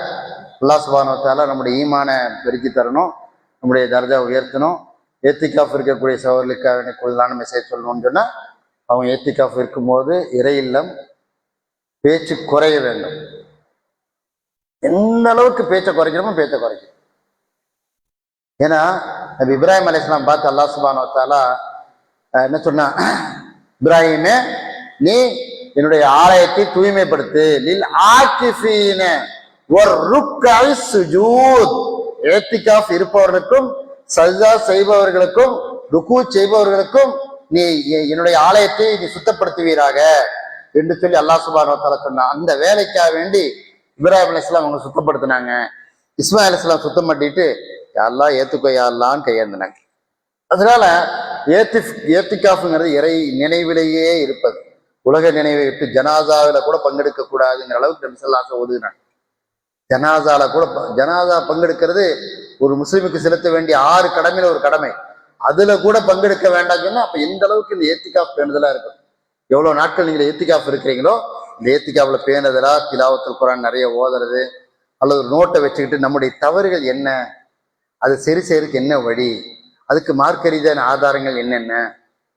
அல்லாஹ் சுப்ஹானஹு வ தஆலா நம்முடைய ஈமான பெருக்கி தரணும், நம்முடைய தர்ஜா உயர்த்தணும். ஏத்திகாஃப் இருக்கக்கூடிய சகோதரர்களுக்கு எனக்கு கூடுதலான மெசேஜ் சொல்லணும்னு சொன்னா, அவங்க ஏத்திகாஃப் இருக்கும்போது இறை இல்லம் பேச்சு குறைய வேண்டும். எந்த அளவுக்கு பேச்சை குறைக்கணுமோ பேச்சை குறைக்கணும். ஏன்னா நபி இப்ராஹிம் அலைஹிஸ்ஸலாம் பார்த்து அல்லாஹ் சுப்ஹானஹு வ தஆலா என்ன சொன்னா, இப்ராஹிமே நீ என்னுடைய ஆலயத்தை தூய்மைப்படுத்து, லில் ஆகிஃபீன வர்ருக்கை சுஜூத், இத்திகாஃப் இருப்பவர்களுக்கும் சஜ்தா செய்பவர்களுக்கும் ருக்கு செய்பவர்களுக்கும் நீ என்னுடைய ஆலயத்தை நீ சுத்தப்படுத்துவீராக என்று சொல்லி அல்லாஹ் சுப்ஹானஹு வ தஆலா சொன்னான். அந்த வேலைக்காக வேண்டி இப்ராஹிம் அலைஹிஸ்ஸலாம் அவங்க சுத்தப்படுத்தினாங்க. இஸ்மாயில் அலைஹிஸ்ஸலாம் சுத்தம் பண்ணிட்டு யா அல்லாஹ் ஏத்துக்கோ யா அல்லாஹ்னு கையேந்தினாங்க. அதனால ஏத்திகாஃப்ங்கிறது இறை நினைவிலேயே இருப்பது. உலக நினைவை விட்டு ஜனாசாவில கூட பங்கெடுக்க கூடாதுங்கிற அளவுக்கு நபி ஸல்லல்லாஹு அலைஹி வஸல்லம் ஓதுனாங்க. ஜனாசால கூட ஜனாசா பங்கெடுக்கிறது ஒரு முஸ்லிமுக்கு செலுத்த வேண்டிய 6 கடமையில ஒரு கடமை. அதுல கூட பங்கெடுக்க வேண்டாம் சொன்னா அப்ப எந்த அளவுக்கு இந்த ஏத்திகாஃப் பேணுதலா இருக்கும். எவ்வளவு நாட்கள் நீங்க ஏத்திகாஃப் இருக்கிறீங்களோ இந்த ஏத்திகாஃப்ல பேணுதலா திலாவத்துல் குர்ஆன் நிறைய ஓதுறது, அல்லது ஒரு நோட்டை வச்சுக்கிட்டு நம்முடைய தவறுகள் என்ன, அது சரி செய்யறதுக்கு என்ன வழி, அதுக்கு மார்க்க ரீதியான ஆதாரங்கள் என்னென்ன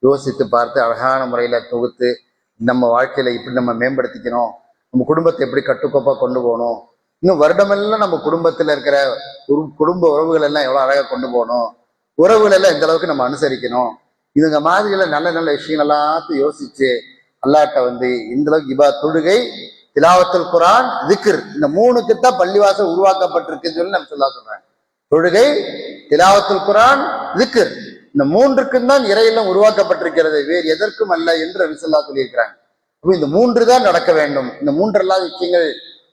யோசித்து பார்த்து அழகான முறையில தொகுத்து நம்ம வாழ்க்கையில இப்படி நம்ம மேம்படுத்திக்கணும், நம்ம குடும்பத்தை எப்படி கட்டுக்கோப்பா கொண்டு போகணும், இன்னும் வருடமெல்லாம் நம்ம குடும்பத்துல இருக்கிற குடும்ப உறவுகள் எல்லாம் எவ்வளவு அழகா கொண்டு போகணும், உறவுகள் எல்லாம் எந்த அளவுக்கு நம்ம அனுசரிக்கணும், இதுங்க மாதிரில நல்ல நல்ல விஷயங்கள் எல்லாத்தையும் யோசிச்சு அல்லாட்ட இந்த அளவுக்கு தொழுகை, திலாவத்துல் குர்ஆன், திக்ர், இந்த 3க்குத்தான் பள்ளிவாசல் உருவாக்கப்பட்டிருக்குன்னு சொல்லி நம்ம சொல்றாங்க. தொழுகை, திலாவத்துல் குர்ஆன், திக்ர், இந்த 3க்கும் தான் இறையிலும் உருவாக்கப்பட்டிருக்கிறது, வேறு எதற்கும் அல்ல என்று நபி ஸல்லல்லாஹு சொல்லியிருக்கிறாங்க. அப்ப இந்த 3 தான் நடக்க வேண்டும். இந்த 3 இல்லாத விஷயங்கள்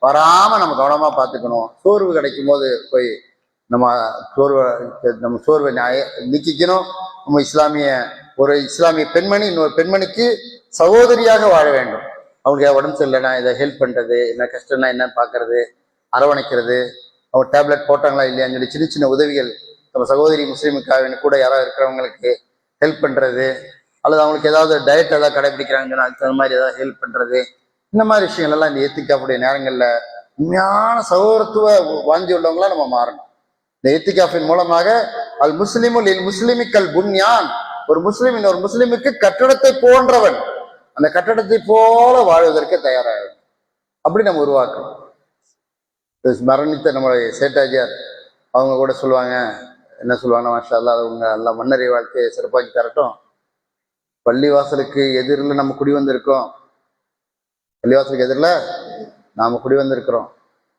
வராம நம்ம கவனமா பார்த்துக்கணும். சோர்வு கிடைக்கும் போது போய் நம்ம சோர்வை நீக்கிக்கணும். நம்ம ஒரு இஸ்லாமிய பெண்மணி இன்னொரு பெண்மணிக்கு சகோதரியாக வாழ வேண்டும். அவங்களுக்கு உடம்பு சரியில்லைன்னா இதை ஹெல்ப் பண்றது, என்ன கஷ்டம்னா என்னன்னு பாக்குறது, அரவணைக்கிறது, அவங்க டேப்லெட் போட்டாங்களா இல்லையான்னு சொல்லி சின்ன சின்ன உதவிகள், நம்ம சகோதரி முஸ்லீமுக்காக கூட யாராவது இருக்கிறவங்களுக்கு ஹெல்ப் பண்றது, அல்லது அவங்களுக்கு ஏதாவது டயட் ஏதாவது கடைபிடிக்கிறாங்கன்னா அதுக்கு அந்த மாதிரி ஏதாவது ஹெல்ப் பண்றது, இந்த மாதிரி விஷயங்கள் எல்லாம் இந்த ஏத்திகாஃபுடைய நேரங்கள்ல உண்மையான சகோதரத்துவ வாஞ்சி உள்ளவங்களா நம்ம மாறணும். இந்த ஏத்திகாஃபின் மூலமாக அல் முஸ்லிமுல் முஸ்லிமிக்கல் புன்யான், ஒரு முஸ்லிம் இன்னொரு முஸ்லிமுக்கு கட்டடத்தை போன்றவன், அந்த கட்டடத்தை போல வாழ்வதற்கு தயாராகும். அப்படி நம்ம உருவாக்கணும். மரணித்த நம்மளுடைய சேட்டாஜியார் அவங்க கூட சொல்லுவாங்க, என்ன சொல்லுவாங்க, மாஷா அல்லாஹ் அவங்க எல்லாம் மன்னரை வாழ்க்கையை சிறப்பாக்கி தரட்டும். பள்ளிவாசலுக்கு எதிரில் நம்ம குடி வந்திருக்கோம், பள்ளிவாசலுக்கு எதிரில் நாம குடி வந்திருக்கிறோம்.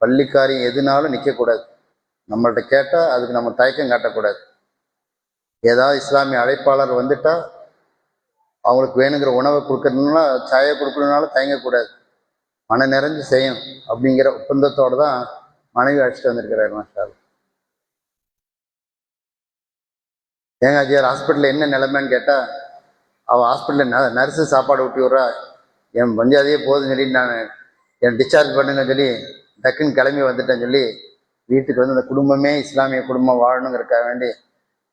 பள்ளிக்காரியம் எதுனாலும் நிற்கக்கூடாது. நம்மள்ட்ட கேட்டால் அதுக்கு நம்ம தயக்கம் காட்டக்கூடாது. ஏதாவது இஸ்லாமிய அழைப்பாளர் வந்துட்டா அவங்களுக்கு வேணுங்கிற உணவை கொடுக்கறதுனால, சாயை கொடுக்கணுனாலும் தயங்கக்கூடாது, மன நிறைஞ்சு செய்யணும் அப்படிங்கிற ஒப்பந்தத்தோடு தான் மனைவி அழைச்சிட்டு வந்திருக்கிறார். மாஷா ஏங்க அஜியார் ஹாஸ்பிட்டலில் என்ன நிலைமைன்னு கேட்டால், அவள் ஹாஸ்பிட்டலில் நர்ஸு சாப்பாடு ஊட்டி விட்றா, என் பஞ்சாதியே போதுன்னு சொல்லி நான் என் டிஸ்சார்ஜ் பண்ணுங்கன்னு சொல்லி டக்குன்னு கிளம்பி வந்துட்டேன்னு சொல்லி வீட்டுக்கு அந்த குடும்பமே இஸ்லாமிய குடும்பம் வாழணுங்கிறக்காக வேண்டி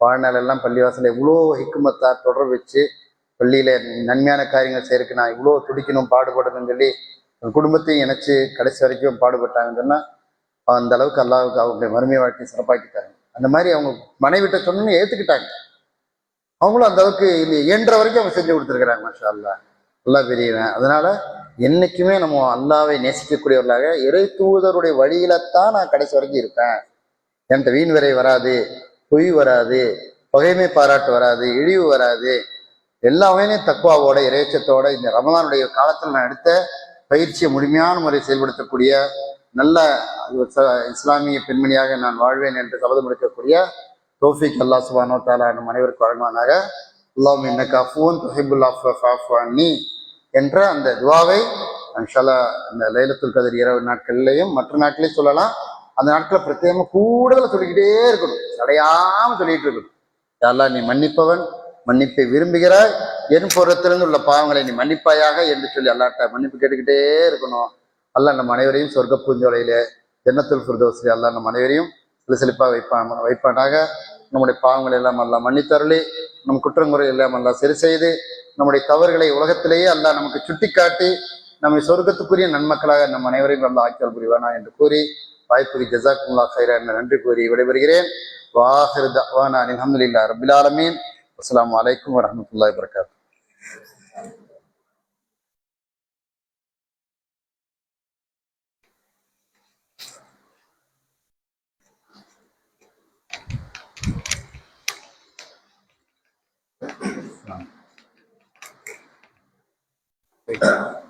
வாழ்நாளெல்லாம் பள்ளிவாசலில் இவ்வளோ ஹிக்குமத்தா தொடர் வச்சு பள்ளியில் நன்மையான காரியங்கள் செய்யறதுக்கு நான் இவ்வளோ துடிக்கணும் பாடுபடணும்னு சொல்லி குடும்பத்தையும் இணைச்சு கடைசி வரைக்கும் பாடுபட்டாங்கன்னு சொன்னால் அந்த அளவுக்கு அல்லாஹ்வுக்கு அவங்களுடைய மறுமை வாழ்க்கையை சிறப்பாக்கிட்டாங்க. அந்த மாதிரி அவங்க மனைவிட்ட சொன்னு ஏற்றுக்கிட்டாங்க. அவங்களும் அந்த அளவுக்கு இயன்ற வரைக்கும் அவங்க செஞ்சு கொடுத்துருக்குறாங்க. மாஷா அல்லாஹ், அல்லாஹ் பெரியவன். அதனால என்னைக்குமே நம்ம அல்லாவை நேசிக்கக்கூடியவர்களாக இறை தூதருடைய வழியிலத்தான் நான் கடைசி வரைக்கும் இருப்பேன். என்கிட்ட வீண் விரை வராது, பொய் வராது, பகைமை பாராட்டு வராது, இழிவு வராது. எல்லாமே தக்குவாவோட இறைச்சத்தோட இந்த ரமலானுடைய காலத்தில் நான் எடுத்த பயிற்சியை முழுமையான முறை செயல்படுத்தக்கூடிய நல்ல இஸ்லாமிய பெண்மணியாக நான் வாழ்வேன் என்று சபதம் எடுக்கக்கூடிய தௌஃபீக் அல்லாஹ் சுப்ஹானஹு வ தஆலா நம் அனைவருக்கும் வழங்குவானாக. அல்லாஹும்ம இன்னக அஃபூன் துஹிப்புல் அஃப்வ ஃபஅஃபு அன்னி என்ற அந்த துவாவை இன்ஷா அல்லாஹ் இந்த லைலத்துல் கத்ர் இரவு நாட்கள்லையும் மற்ற நாட்களையும் சொல்லலாம். அந்த நாட்களில் பிரத்யேகமாக கூடுதலாக சொல்லிக்கிட்டே இருக்கணும், அடையாமல் சொல்லிட்டு இருக்கணும். யா அல்லாஹ், நீ மன்னிப்பவன், மன்னிப்பை விரும்புகிறாய், என் புறத்திலிருந்து உள்ள பாவங்களை நீ மன்னிப்பாயாக என்று சொல்லி அல்லாட்ட மன்னிப்பு கேட்டுக்கிட்டே இருக்கணும். அல்லாஹ் நம் அனைவரையும் சொர்க்க பூஞ்சோலையில ஜன்னத்துல் ஃபிர்தௌஸ்ல அல்லாஹ் நம் அனைவரையும் செழிப்பாக வைப்பானாக. நம்முடைய பாவங்களை எல்லாம் அல்லாஹ் மன்னித்தருளி, நம் குற்றங்குறை எல்லாம் அல்லாஹ் சரி செய்து, நம்முடைய தவறுகளை உலகத்திலேயே அல்லாஹ் நமக்கு சுட்டி காட்டி நம்மை சொர்க்கத்துக்குரிய நன்மக்களாக நம் அனைவரையும் அல்லாஹ் ஆக்கியல் புரிவானா என்று கூறி வாய்ப்புக்கு ஜஸாக்குமுல்லாஹ் கைரா என்ற நன்றி கூறி விடைபெறுகிறேன். வாஹிரு தஅவானா அல்ஹம்துலில்லாஹி ரப்பில் ஆலமீன். அஸ்ஸலாமு அலைக்கும் வரஹ்மத்துல்லாஹி வபரகாத்துஹு. Thank you.